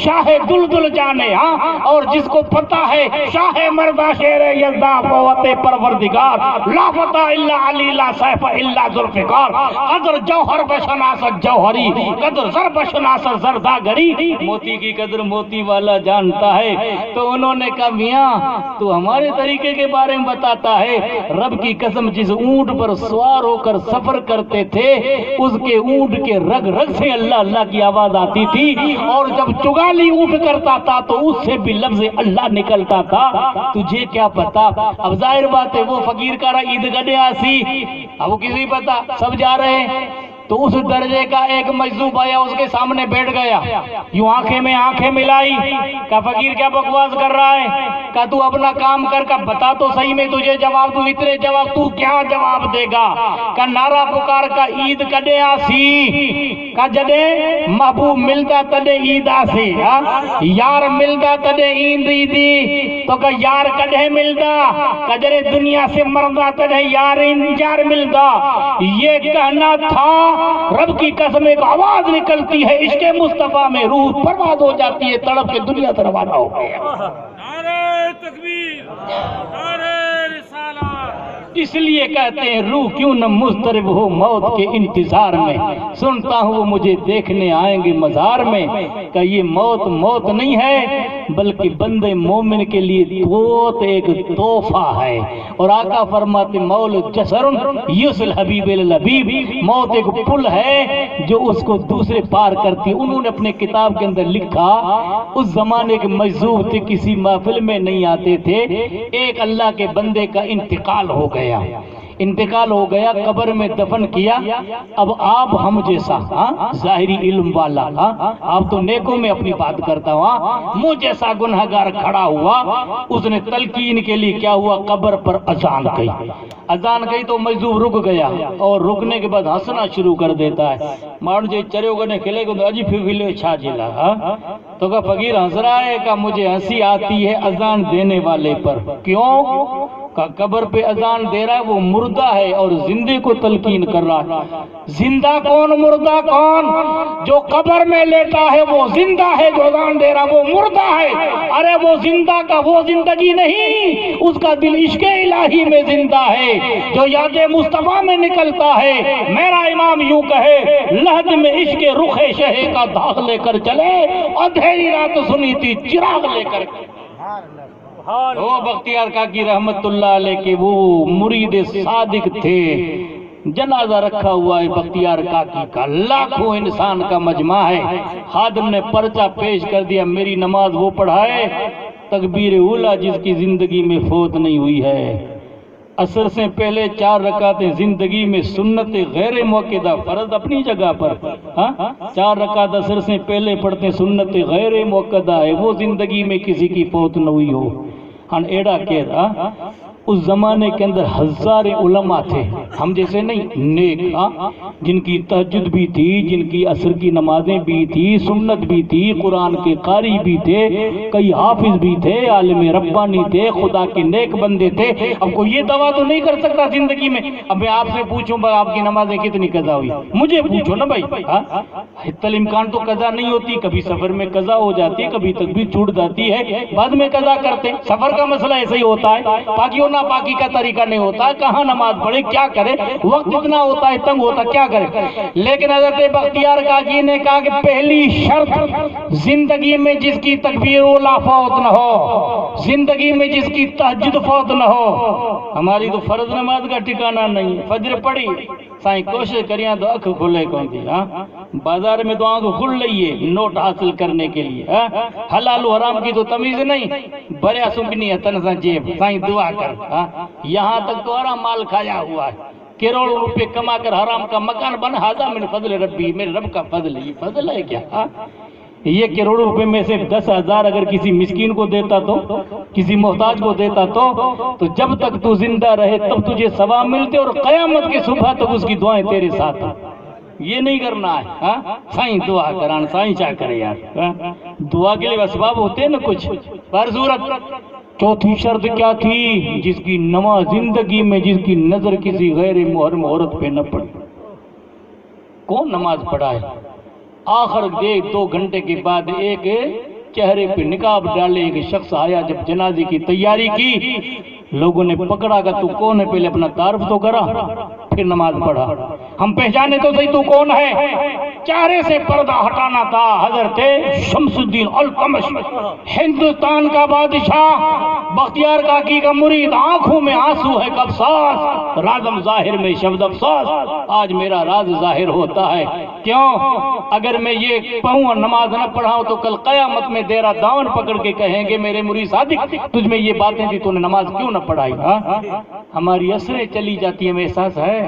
شاہ دلدل جانے، ہاں اور جس کو پتہ ہے شاہ مردہ شیر یزدہ قوت پروردگار لا فتح الا علی لا سیف الا ذوالفقار قدر جوہر بشناس جوہری قدر زر بشناس زرداگری موتی کی قدر موتی والا جانتا ہے. تو انہوں نے کہا میاں تو ہمارے طریقے کے بارے میں بتاتا ہے. رب کی قسم جس اونٹ پر سوار ہو کر سفر کرتے تھے اس کے اونٹ کے رگ رگ سے اللہ اللہ کی آواز آتی تھی اور جب چگالی اونٹ کرتا تھا تو اس سے بھی لفظ اللہ نکلتا تھا. تجھے کیا پتا؟ اب ظاہر بات ہے وہ فقیر کا رہا عید گڈے آسی اب وہ کسی پتا سب جا رہے ہیں. تو اس درجے کا ایک مجذوب آیا اس کے سامنے بیٹھ گیا یوں آنکھیں میں آنکھیں ملائی. کہا فقیر کیا بکواس کر رہا ہے؟ کہا تو اپنا کام کر کا بتا تو صحیح میں تجھے جواب دوں اتنے جواب تو کیا جواب دے گا؟ کہا نعرہ پکار کا عید کڈے آسی کہا جدے محبوب ملتا تدے عید آسی یار ملتا تدے عید عیدی تو کہا یار کڈے ملتا کہا جدے دنیا سے مردا تدے یار ملتا. یہ کہنا تھا رب کی قسم ایک آواز نکلتی ہے عشق مصطفیٰ میں روح برباد ہو جاتی ہے تڑپ کے دنیا سے روانہ ہو گیا. نعرہ تکبیر نعرہ رسالت. اس لیے کہتے ہیں روح کیوں نہ مضطرب ہو موت کے انتظار میں سنتا ہوں وہ مجھے دیکھنے آئیں گے مزار میں. کہ یہ موت موت نہیں ہے بلکہ بندے مومن کے لیے موت ایک تحفہ ہے. اور آقا فرماتے مول جسر یوسل حبیب الحبیب موت ایک پل ہے جو اس کو دوسرے پار کرتی. انہوں نے اپنے کتاب کے اندر لکھا اس زمانے کے مجذوب تھے کسی محفل میں نہیں آتے تھے. ایک اللہ کے بندے کا انتقال ہو گیا قبر میں دفن کیا. اب آپ ہم جیسا ظاہری علم والا آپ تو نیکوں میں اپنی بات کرتا ہوں مجھ جیسا گنہگار کھڑا ہوا اس نے تلقین کے لیے کیا ہوا قبر پر اذان گئی تو مجذوب رک گیا اور رکنے کے بعد ہنسنا شروع کر دیتا ہے. مان جے چرے گنے کھلے گا تو اجی پھلے چھا جلا تو کہا فقیر ہنس رہا ہے کہ مجھے ہنسی آتی ہے اذان دینے والے پر. کیوں؟ کہ قبر پہ اذان دے رہا ہے وہ مردہ ہے اور زندے کو تلقین کر رہا ہے. زندہ کون مردہ کون؟ جو قبر میں لیٹا ہے وہ زندہ ہے جو اذان دے رہا وہ مردہ ہے. ارے وہ زندہ کا وہ زندگی نہیں اس کا دل عشق الہی میں زندہ ہے جو یاد مصطفیٰ میں نکلتا ہے. میرا امام یوں کہے لحد میں عشق رخ شہ کا داغ لے کر چلے اندھیری رات سنی تھی چراغ لے کر. وہ بختیار کاکی رحمت اللہ علیہ کے وہ مرید صادق تھے. جنازہ رکھا ہوا ہے بختیار کاکی کا لاکھوں انسان کا مجمع ہے. خادم نے پرچہ پیش کر دیا میری نماز وہ پڑھائے تکبیر اولا جس کی زندگی میں فوت نہیں ہوئی ہے. عصر سے پہلے 4 رکعتیں زندگی میں سنت غیر موقدہ فرض اپنی جگہ پر 4 رکعت عصر سے پہلے پڑھتے سنت غیر موقدہ ہے وہ زندگی میں کسی کی فوت نہ ہوئی ہو. ایڑا کہہ رہا اس زمانے کے اندر ہزار علماء تھے ہم جیسے نہیں نیک جن کی تہجد بھی تھی جن کی عصر کی نمازیں بھی تھی سنت بھی تھی قرآن کے قاری بھی تھے کئی حافظ بھی تھے عالم ربانی تھے خدا کے نیک بندے تھے. اب کوئی یہ دعویٰ تو نہیں کر سکتا زندگی میں اب میں آپ سے پوچھوں بھائی آپ کی نمازیں کتنی قضا ہوئی مجھے پوچھو نا بھائی. حتی الامکان تو قضا نہیں ہوتی کبھی سفر میں قضا ہو جاتی ہے کبھی تکبیر چھوٹ جاتی ہے بعد میں قضا کرتے. سفر کا مسئلہ ایسے ہی ہوتا ہے پاکی اور ناپاکی کا طریقہ نہیں ہوتا کہاں نماز پڑھے کیا کرے وقت اتنا ہوتا ہے تنگ ہوتا کیا کرے. لیکن حضرت بختیار کاکی نے کہا کہ پہلی شرط زندگی میں جس کی تکبیر اولا فوت نہ ہو زندگی میں جس کی تہجد فوت نہ ہو. ہماری تو فرض نماز کا ٹھکانہ نہیں فجر پڑھی سائیں کوشش کریاں تو اکھ کھلے کون دی بازار میں تو آنکھ کھل رہی ہے نوٹ حاصل کرنے کے لیے حلال و حرام کی تو تمیز نہیں بریا سنکنی ہے تنسا جیب سائیں دعا کر یہاں تک تو حرام مال کھایا ہوا ہے کروڑوں روپے کما کر حرام کا مکان بنا ہذا من فضل ربی میرے رب کا فضل ہے. یہ فضل ہے کیا؟ یہ کروڑوں روپے میں سے 10,000 اگر کسی مسکین کو دیتا تو کسی محتاج کو دیتا تو جب تک تو زندہ رہے تب تجھے ثواب ملتے اور قیامت کی صبح تک اس کی دعائیں تیرے ساتھ. یہ نہیں کرنا ہے سائیں دعا کران سائیں چاہ کرے یار دعا کے لیے اسباب ہوتے ہیں نا کچھ پر صورت. چوتھی شرط کیا تھی؟ جس کی نماز زندگی میں جس کی نظر کسی غیر محرم عورت پہ نہ پڑے. کون نماز پڑھا ہے؟ آخر دیکھ 2 گھنٹے کے بعد ایک چہرے پہ نقاب ڈالے ایک شخص آیا، جب جنازے کی تیاری کی لوگوں نے پکڑا کہ تو کون ہے، پہلے اپنا تعارف تو کرا پھر نماز پڑھا، ہم پہچانے تو صحیح تو کون ہے۔ چہرے سے پردہ ہٹانا تھا۔ حضرت شمس الدین التمش، ہندوستان کا بادشاہ، بختیار کاکی کا مرید، آنکھوں میں آنسو ہے کب ساس، رازم ظاہر میں شبد افسوس، آج میرا راز ظاہر ہوتا ہے۔ کیوں؟ اگر میں یہ پڑھوں اور نماز نہ پڑھاؤں تو کل قیامت میں تیرا دامن پکڑ کے کہیں گے میرے مرید صادق تجھ میں یہ باتیں تھی تو نے نماز کیوں نہ پڑھائی؟ ہماری عصریں چلی جاتی ہیں، احساس ہے،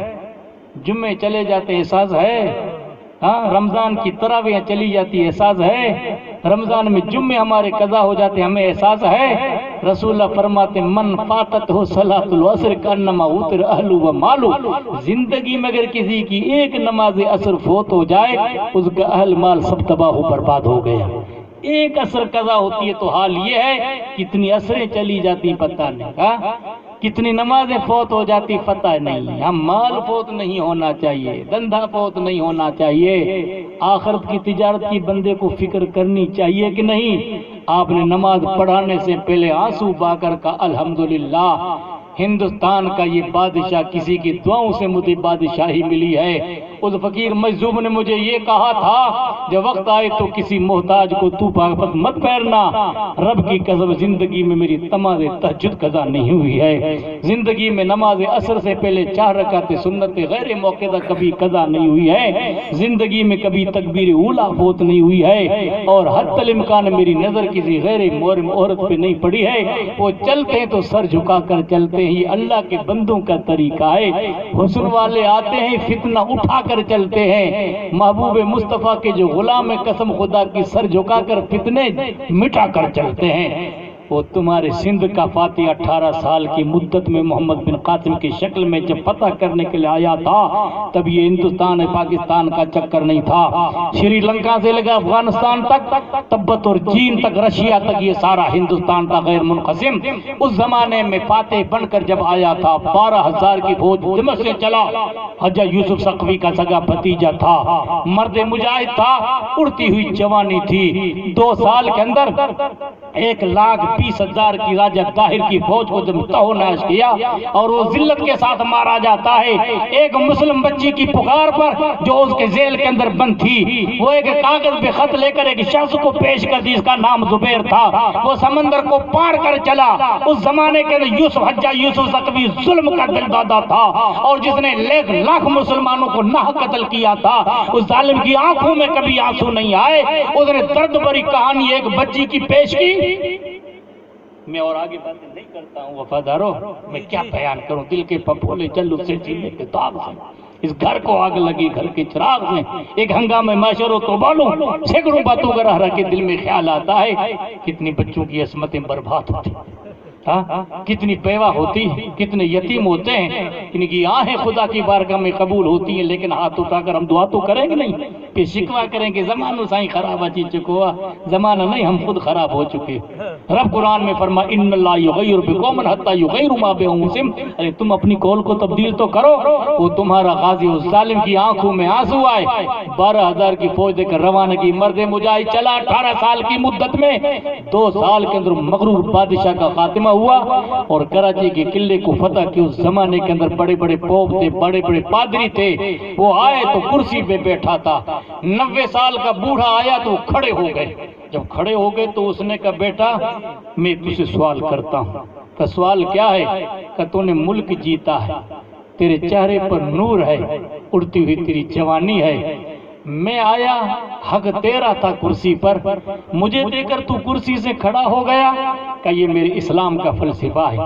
جمعے چلے جاتے ہیں، احساس ہے، رمضان کی تراویح چلی جاتی ہے، احساس ہے، رمضان میں جمعے ہمارے قضا ہو جاتے ہیں، ہمیں احساس ہے۔ رسول اللہ فرماتے من فاتت ہو صلاۃ العصر کانما اوتر اہلو و مالو، زندگی میں اگر کسی کی ایک نماز عصر فوت ہو جائے اس کا اہل مال سب تباہ و برباد ہو گیا۔ ایک عصر قضا ہوتی ہے تو حال یہ ہے، کتنی عصریں چلی جاتی پتہ نہیں، کتنی نمازیں فوت ہو جاتی پتہ نہیں۔ ہم مال فوت نہیں ہونا چاہیے، دندہ فوت نہیں ہونا چاہیے، آخرت کی تجارت کی بندے کو فکر کرنی چاہیے کہ نہیں؟ آپ نے نماز پڑھانے سے پہلے آنسو بہا کر کہا الحمدللہ ہندوستان کا یہ بادشاہ کسی کی دعاؤں سے مجھے بادشاہی ملی ہے۔ اس فقیر مجذوب نے مجھے یہ کہا تھا جب وقت آئے تو کسی محتاج کو تو پاک مت پھیرنا۔ رب کی قسم زندگی میں میری نماز تہجد قضا نہیں ہوئی ہے، زندگی میں نماز عصر سے پہلے 4 رکعت سنت غیر موقعہ کبھی قضا نہیں ہوئی ہے، زندگی میں کبھی تکبیر اولا فوت نہیں ہوئی ہے، اور حتی الامکان میری نظر کسی غیر محرم عورت پہ نہیں پڑی ہے۔ وہ چلتے ہیں تو سر جھکا کر چلتے ہیں، یہ اللہ کے بندوں کا طریقہ ہے۔ حسن والے آتے ہیں فتنہ اٹھا کر چلتے ہیں، محبوب مصطفیٰ کے جو غلام قسم خدا کی سر جھکا کر فتنے مٹا کر چلتے ہیں۔ وہ تمہارے سندھ کا فاتح 18 سال کی مدت میں محمد بن قاسم کی شکل میں جب فتح کرنے کے لیے آیا تھا تب یہ ہندوستان پاکستان کا چکر نہیں تھا، شری لنکا سے لگا افغانستان تک، تبت اور چین تک، رشیا تک، یہ سارا ہندوستان تھا غیر منقسم۔ اس زمانے میں فاتح بن کر جب آیا تھا 12,000 کی فوج دمشق سے چلا، حجہ یوسف سقفی کا سگا بھتیجا تھا، مرد مجاہد تھا، اڑتی ہوئی جوانی تھی، 2 سال کے اندر 1,20,000 کی راجہ طاہر کی فوج کو جب تہو ناش کیا اور وہ ذلت کے ساتھ مارا جاتا ہے۔ ایک مسلم بچی کی پکار پر جو اس کے ذیل کے اندر بند تھی، وہ ایک کاغذ پہ خط لے کر ایک شخص کو پیش کر دی، اس کا نام زبیر تھا، وہ سمندر کو پار کر چلا۔ اس زمانے کے اندر یوسف حجہ یوسف سقفی ظلم کا دل دادا تھا، اور جس نے لاکھ مسلمانوں کو ناحق قتل کیا تھا، اس ظالم کی آنکھوں میں کبھی آنسو نہیں آئے۔ اس نے درد بھری کہانی ایک بچی کی پیش کی۔ میں اور آگے باتیں نہیں کرتا ہوں وفاداروں، میں کیا بیان کروں، دل کے پھپھولے جل اس سے جینے کے تاب سے، اس گھر کو آگ لگی گھر کے چراغ میں، ایک ہنگامے معاشر و تو بالوں سینکڑوں باتوں کا رہ کے دل میں خیال آتا ہے، کتنی بچوں کی عصمتیں برباد ہوتی، کتنی بیوہ ہوتی، کتنے یتیم ہوتے ہیں، ان کی آہیں خدا کی بارگاہ میں قبول ہوتی ہیں، لیکن ہاتھ اٹھا کر ہم دعا تو کریں گے نہیں، پھر شکوہ کریں کہ زمانہ سائیں خراب اچھی چکوا، زمانہ نہیں ہم خود خراب ہو چکے۔ رب قرآن میں فرما ان اللہ یغیر بقوم حتی یغیروا ما بانفسہم، ارے تم اپنی قول کو تبدیل تو کرو۔ وہ تمہارا غازی اس ظالم کی آنکھوں میں آنسو آئے، 12,000 کی فوج دے کر روانگی، مرد مجاہد چلا 18 سال کی مدت میں، 2 سال کے اندر مغرور بادشاہ کا خاتمہ ہوا اور کراچی کے قلعے کو فتح کی۔ اس زمانے کے اندر بڑے بڑے پوپ تھے، بڑے بڑے پادری تھے، وہ آئے تو کرسی پہ بیٹھا تھا، 90 سال کا بوڑھا آیا تو کھڑے ہو گئے، جب کھڑے ہو گئے تو اس نے کہا بیٹا میں تجھ سے سوال کرتا ہوں۔ کہ سوال کیا ہے؟ کہ تو نے ملک جیتا ہے، تیرے چہرے پر نور ہے، اڑتی ہوئی تیری جوانی ہے، میں آیا حق تیرا تھا کرسی پر، مجھے دے کر تو کرسی سے کھڑا ہو گیا، کہ یہ میرے اسلام کا فلسفہ ہے،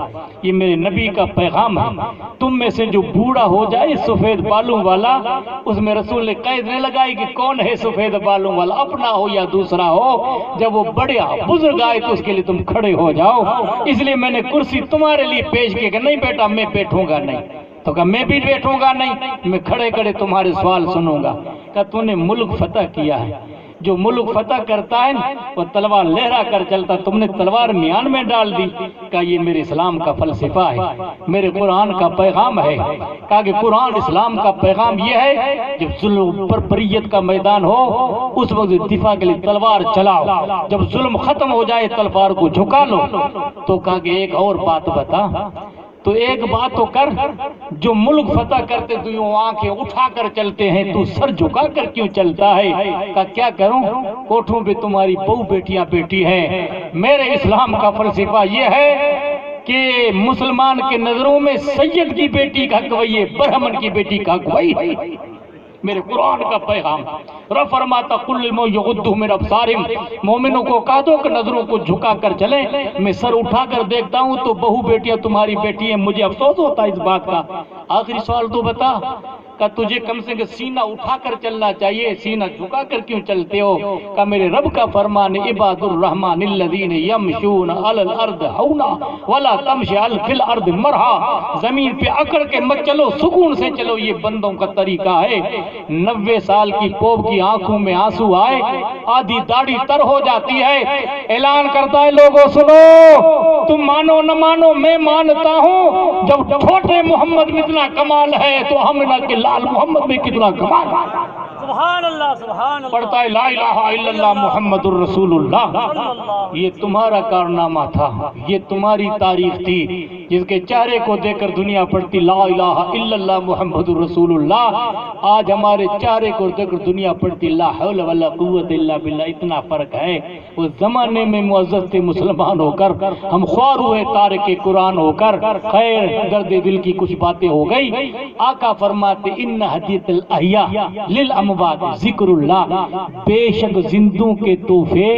یہ میرے نبی کا پیغام ہے، تم میں سے جو بوڑھا ہو جائے سفید بالوں والا، اس میں رسول نے قید نہیں لگائی کہ کون ہے سفید بالوں والا، اپنا ہو یا دوسرا ہو، جب وہ بڑے بزرگ آئے تو اس کے لیے تم کھڑے ہو جاؤ، اس لیے میں نے کرسی تمہارے لیے پیش کی کہ نہیں بیٹا میں بیٹھوں گا نہیں، تو کہا میں بھی بیٹھوں گا نہیں، میں کھڑے کھڑے تمہارے سوال سنوں گا۔ کہ تو نے ملک فتح کیا ہے، جو ملک فتح کرتا ہے وہ تلوار لہرا کر چلتا، تم نے تلوار میان میں ڈال دی۔ کہا یہ میرے اسلام کا فلسفہ ہے، میرے قرآن کا پیغام ہے۔ کہا کہ قرآن اسلام کا پیغام یہ ہے جب ظلم پر بریت کا میدان ہو اس وقت دفاع کے لیے تلوار چلاؤ، جب ظلم ختم ہو جائے تلوار کو جھکا لو۔ تو کہا کہ ایک اور بات بتا، تو ایک بات تو کر، جو ملک فتح کرتے تو یوں آنکھیں اٹھا کر چلتے ہیں، تو سر جھکا کر کیوں چلتا ہے؟ کہا کیا کروں، کوٹھوں پہ تمہاری بہو بیٹیاں بیٹھی ہیں۔ میرے اسلام کا فلسفہ یہ ہے کہ مسلمان کے نظروں میں سید کی بیٹی کا حق وہی ہے، برہمن کی بیٹی کا حق وہی ہے۔ میرے قرآن کا پیغام رب فرماتا قل للمؤمنین یغضوا من ابصارہم، مومنوں کو کہہ دو کہ نظروں کو جھکا کر چلیں۔ میں سر اٹھا کر دیکھتا ہوں تو بہو بیٹیاں تمہاری بیٹی ہیں، مجھے افسوس ہوتا ہے اس بات کا۔ آخری سوال تو بتا کہ تجھے کم سے کم سینہ اٹھا کر چلنا چاہیے، سینہ جھکا کر کیوں چلتے ہو؟ کہ میرے رب کا فرمان عباد الرحمن الذین یمشون علی الارض ہونا ولا تمشی فی الارض مرحا، زمین پہ اکڑ کے مت چلو، سکون سے چلو، یہ بندوں کا طریقہ ہے۔ 90 سال کی پوپ کی آنکھوں میں آنسو آئے، آدھی داڑھی تر ہو جاتی ہے، اعلان کرتا ہے لوگوں سنو، تم مانو نہ مانو میں مانتا ہوں، جب چھوٹے محمد میں اتنا کمال ہے تو ہم نہ کہ لال محمد میں کتنا کمال ہے۔ سبحان اللہ سبحان اللہ، پڑھتا ہے لا الہ الا اللہ محمد الرسول اللہ۔ یہ تمہارا کارنامہ تھا، یہ تمہاری تاریخ تھی، جس کے چہرے کو دیکھ کر دنیا پڑھتی لا الہ الا اللہ محمد الرسول اللہ۔ آج ہمارے چہرے کو دیکھ کر دنیا پڑھتی لا حول ولا قوت الا باللہ۔ اتنا فرق ہے، اس زمانے میں معزز تھے مسلمان ہو کر، ہم خوار ہوئے تارک قرآن ہو کر۔ خیر، درد دل کی کچھ باتیں ہو گئی۔ آقا فرماتے ان ہدیۃ الاحیاء للاموات ذکر اللہ، بے شک زندوں کے تحفے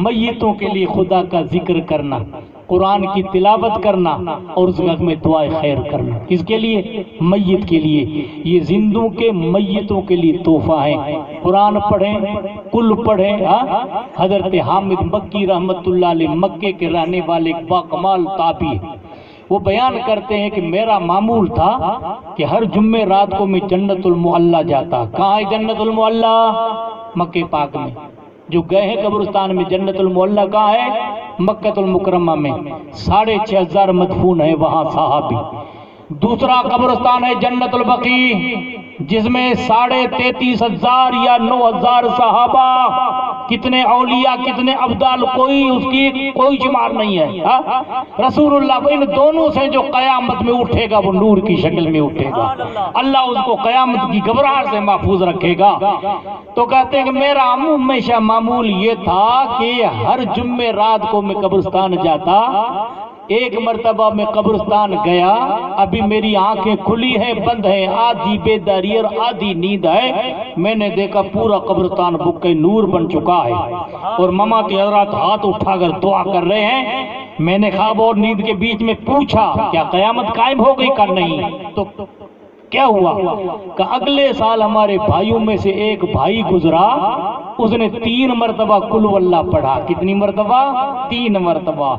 میتوں کے لیے خدا کا ذکر کرنا، قرآن کی تلاوت کرنا اور اس وقت میں دعائے خیر کرنا۔ کس کے لیے؟ میت کے لیے۔ یہ زندوں کے میتوں کے لیے تحفہ ہے۔ قرآن پڑھیں، کل پڑھیں۔ حضرت حامد مکی رحمت اللہ علیہ مکے کے رہنے والے باکمال تابعی، وہ بیان کرتے ہیں کہ میرا معمول تھا کہ ہر جمعے رات کو میں جنت المعلی جاتا۔ کہاں ہے جنت المعلی؟ مکہ پاک میں۔ جو گئے ہیں قبرستان میں، جنت المعلی کہاں ہے؟ مکہ المکرمہ میں۔ 6500 مدفون ہیں وہاں صحابی۔ دوسرا قبرستان ہے جنت البقیع، جس میں 33,500 یا 9,000 صحابہ، کتنے اولیاء کتنے ابدال، کوئی اس کی کوئی شمار نہیں ہے۔ رسول اللہ کو ان دونوں سے جو قیامت میں اٹھے گا وہ نور کی شکل میں اٹھے گا، اللہ اس کو قیامت کی گھبراہٹ سے محفوظ رکھے گا۔ تو کہتے ہیں کہ میرا ہمیشہ معمول یہ تھا کہ ہر جمعے رات کو میں قبرستان جاتا۔ ایک مرتبہ میں قبرستان گیا، ابھی میری آنکھیں کھلی ہیں بند ہیں، آدھی بیداری اور آدھی نیند ہے۔ میں نے دیکھا پورا قبرستان بکے نور بن چکا ہے، اور ماما کے حضرات ہاتھ اٹھا کر دعا کر رہے ہیں۔ میں نے خواب اور نیند کے بیچ میں پوچھا کیا قیامت قائم ہو گئی؟ کہ نہیں۔ تو کیا ہوا؟ کہ اگلے سال ہمارے بھائیوں میں سے ایک بھائی گزرا، اس نے 3 مرتبہ قل واللہ پڑھا۔ کتنی مرتبہ؟ 3 مرتبہ۔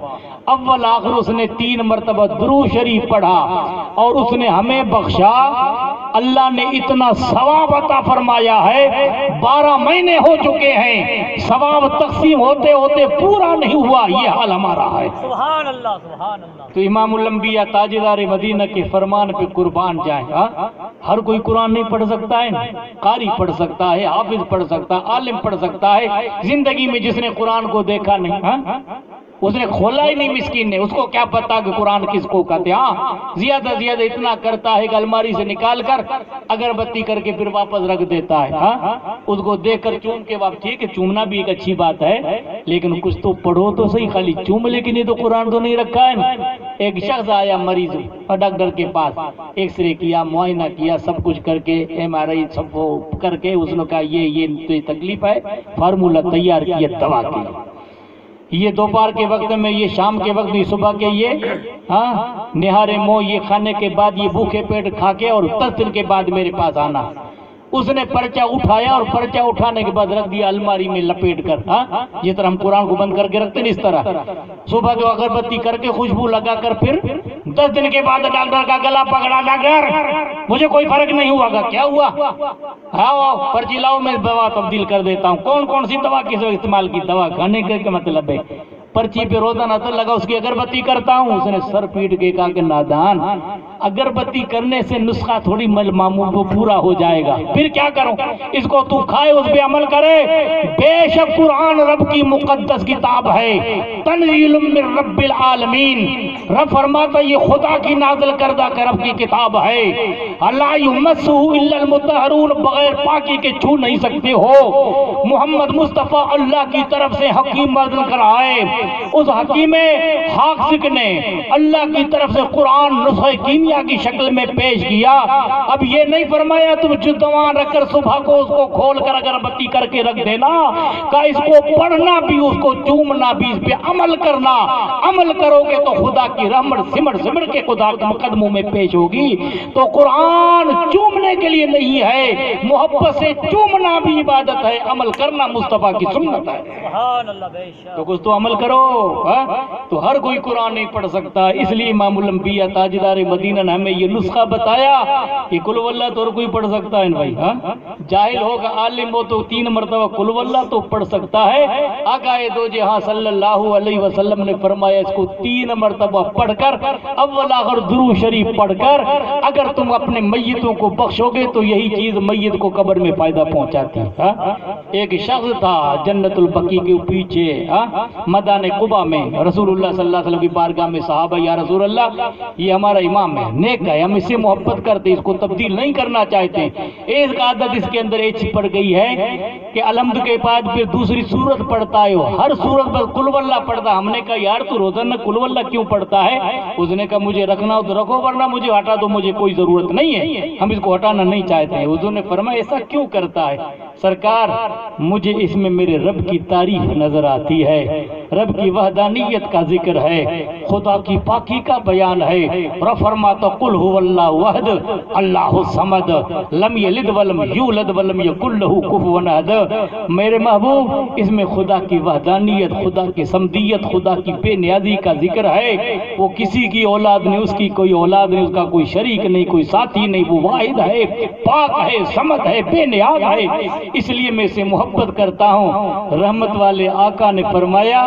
اول آخر اس نے 3 مرتبہ درود شریف پڑھا، اور اس نے ہمیں بخشا۔ اللہ نے اتنا ثواب عطا فرمایا ہے، 12 مہینے ہو چکے ہیں، ثواب تقسیم ہوتے ہوتے پورا نہیں ہوا، یہ حال ہمارا ہے۔ سبحان اللہ سبحان اللہ۔ تو امام الانبیاء تاجدار مدینہ کے فرمان پہ قربان جائیں۔ ہر کوئی قرآن نہیں پڑھ سکتا ہے، قاری پڑھ سکتا ہے، حافظ پڑھ سکتا ہے، عالم پڑھ سکتا ہے۔ زندگی میں جس نے قرآن کو دیکھا نہیں، اس نے کھولا ہی نہیں، مسکین نے، اس کو کیا پتا کہ قرآن کس کو کہتے ہیں۔ زیادہ زیادہ اتنا کرتا ہے کہ الماری سے نکال کر اگربتی کر کے پھر واپس رکھ دیتا ہے۔ اس کو دیکھ کر چوم کے واپس، ٹھیک ہے چومنا بھی ایک اچھی بات ہے، لیکن کچھ تو پڑھو تو صحیح، خالی چوم لیکن یہ تو قرآن تو نہیں رکھا ہے۔ ایک شخص آیا مریض ڈاکٹر کے پاس، ایکس رے کیا، معائنہ کیا، سب کچھ کر کے ایم آر آئی سب کو کر کے اس نے کہا یہ تکلیف ہے، فارمولہ تیار کیا دوا کے، یہ دوپہر کے وقت میں، یہ شام کے وقت میں، صبح کے یہ نہارے منہ، یہ کھانے کے بعد یہ بھوکے پیٹ کھا کے اور 10 دن کے بعد میرے پاس آنا۔ اس نے پرچہ اٹھایا اور پرچہ اٹھانے کے بعد رکھ دیا الماری میں لپیٹ کر. جس طرح ہم قرآن کو بند کر کے رکھتے ہیں اس طرح صبح کو اگربتی کر کے خوشبو لگا کر پھر 10 دن کے بعد ڈاکٹر کا گلا پکڑا. ڈاکٹر مجھے کوئی فرق نہیں ہوا گا. کیا ہوا؟ ہاں پرچی لاؤ میں دوا تبدیل کر دیتا ہوں. کون سی دوا کس وقت استعمال کی؟ دوا کھانے کا کیا مطلب ہے؟ پرچی پہ روزانہ تو لگا اس کی اگربتی کرتا ہوں. اس نے سر پیٹ کے کہا کہ نادان، اگربتی کرنے سے نسخہ تھوڑی معمول وہ پورا ہو جائے گا. پھر کیا کروں؟ اس کو تو کھائے، اس پہ عمل کرے. بے شک قرآن رب کی مقدس کتاب ہے، تنزیل من رب العالمین. رب فرماتا یہ خدا کی نازل کردہ رب کی کتاب ہے. لا یمسہ الا المطہرون، بغیر پاکی کے چھو نہیں سکتے ہو. محمد مصطفیٰ اللہ کی طرف سے حکیم نازل کر آئے. اس حکیم حاقق نے اللہ کی طرف سے قرآن نسخہ کیمیا کی شکل میں پیش کیا. اب یہ نہیں فرمایا تم جدوان رکھ کر صبح کو اس کو کھول کر اگربتی کر کے رکھ دینا، کہ اس کو پڑھنا بھی، اس کو چومنا بھی، اس پہ عمل کرنا. عمل کرو گے تو خدا کی رحمت سمٹ کے خدا کے مقدموں میں پیش ہوگی. تو قرآن چومنے کے لیے نہیں ہے، محبت سے چومنا بھی عبادت ہے، عمل کرنا مصطفیٰ کی سنت ہے. سبحان اللہ. بے شک تو کچھ تو عمل کرو. تو ہر کوئی قرآن نہیں پڑھ سکتا، اس لیے امام الانبیاء تاجدار مدینہ نے ہمیں یہ نسخہ بتایا کہ قل واللہ تو اور کوئی پڑھ سکتا ہے بھائی. جاہل ہوگا عالم ہو تو 3 مرتبہ قل واللہ تو پڑھ سکتا ہے. آقا دو جہاں صلی اللہ علیہ وسلم نے فرمایا اس کو 3 مرتبہ پڑھ کر اول آخر درود شریف پڑھ کر اگر تم اپنے میتوں کو بخشو گے تو یہی چیز میت کو قبر میں فائدہ پہنچاتی ہے. ایک شخص تھا جنت البقیع کے پیچھے میدان قباء میں، رسول اللہ صلی اللہ علیہ وسلم کی بارگاہ میں صحابہ یا رسول اللہ یہ ہمارا امام ہے، نیک ہے، ہم اس سے محبت کرتے، اس کو تبدیل نہیں کرنا چاہتے. ایک عادت اس کے اندر ایسی پڑ گئی ہے کہ الحمد کے بعد پھر دوسری سورت پڑھتا ہے، ہر سورت پر قل واللہ پڑھتا. ہم نے کہا یار تو روزانہ قل واللہ کیوں پڑھتا ہے؟ اس نے کہا مجھے رکھنا ہو تو رکھو ورنہ مجھے ہٹا دو، مجھے کوئی ضرورت نہیں ہے، ہم اس کو ہٹانا نہیں چاہتے ہیں. حضور نے فرمایا ایسا کیوں کرتا ہے؟ سرکار مجھے اس میں میرے رب کی تعریف نظر آتی ہے، رب کی وحدانیت کا ذکر ہے، خدا کی پاکی کا بیان ہے. رب فرماتا قل هو اللہ احد اللہ الصمد لم یلد ولم یولد ولم یکن لہ کفوا احد. میرے محبوب اس میں خدا کی وحدانیت، خدا کی صمدیت، خدا کی بے نیازی کا ذکر ہے. وہ کسی کی اولاد نہیں، اس کی کوئی اولاد نہیں، اس کا کوئی شریک نہیں، کوئی ساتھی نہیں. وہ واحد ہے، پاک ہے، صمد ہے، بے نیاز ہے. اس لیے میں اسے محبت کرتا ہوں. رحمت والے آقا نے فرمایا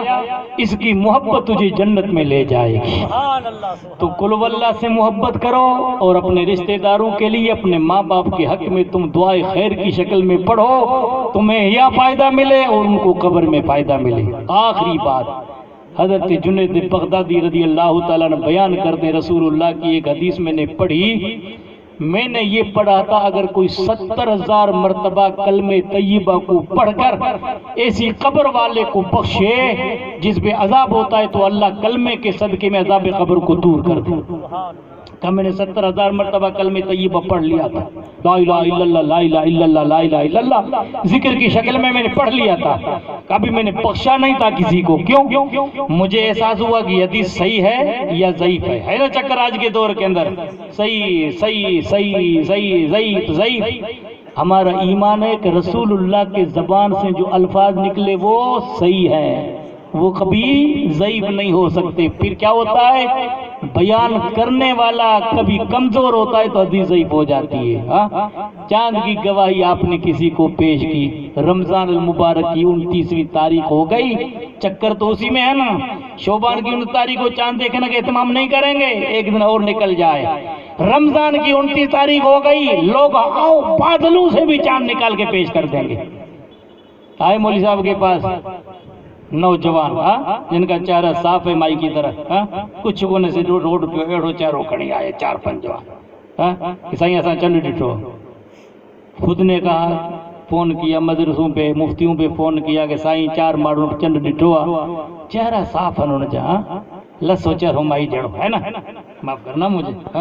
اس کی محبت تجھے جنت میں لے جائے گی. سبحان اللہ. تو قل واللہ سے محبت کرو اور اپنے رشتہ داروں کے لیے، اپنے ماں باپ کے حق میں تم دعائے خیر کی شکل میں پڑھو، تمہیں یا فائدہ ملے اور ان کو قبر میں فائدہ ملے. آخری بات حضرت جنید بغدادی رضی اللہ تعالیٰ نے بیان کرتے، رسول اللہ کی ایک حدیث میں نے پڑھی، میں نے یہ پڑھا تھا اگر کوئی 70,000 مرتبہ کلمہ طیبہ کو پڑھ کر ایسی قبر والے کو بخشے جس پہ عذاب ہوتا ہے تو اللہ کلمے کے صدقے میں عذاب قبر کو دور کر دے. کہ میں نے 70,000 مرتبہ کلمہ طیبہ پڑھ لیا تھا، لا الہ الا اللہ لا الہ الا اللہ لا الہ الا اللہ ذکر کی شکل میں نے پڑھ لیا تھا. کبھی میں نے بخشا نہیں تھا کسی کو. کیوں؟ مجھے احساس ہوا کہ حدیث صحیح ہے یا ضعیف ہے نا چکر آج کے دور کے اندر. صحیح صحیح صحیح صحیح ضعیف ضعیف. ہمارا ایمان ہے کہ رسول اللہ کے زبان سے جو الفاظ نکلے وہ صحیح ہے، وہ کبھی ضعیف نہیں ہو سکتے. پھر کیا ہوتا ہے بیان کرنے والا کبھی کمزور ہوتا ہے تو حدیث ضعیف ہو جاتی ہے. چاند کی گواہی آپ نے کسی کو پیش کی، رمضان المبارک کی 29ویں تاریخ ہو گئی، چکر تو اسی میں ہے نا. شعبان کی 29 تاریخ کو چاند دیکھنے کا اہتمام نہیں کریں گے، ایک دن اور نکل جائے. رمضان کی 29 تاریخ ہو گئی، لوگ آؤ بادلوں سے بھی چاند نکال کے پیش کر دیں گے. آئے مولوی صاحب کے پاس نوجوان جن کا چہرہ صاف ہے مائی کی طرح، کچھ کونے سے روڈ پہ ایڑو چاروں کھڑی آئے 4-5 جوان سائیں ایسا چل ڈٹھو. خود نے کہا فون کیا مدرسوں پہ مفتیوں پہ فون کیا کہ سائیں 4 ماڑوں چند ڈٹھو، چہرہ صاف انہوں نے جہاں لسو چہروں مائی جڑو ہے نا، معاف کرنا مجھے.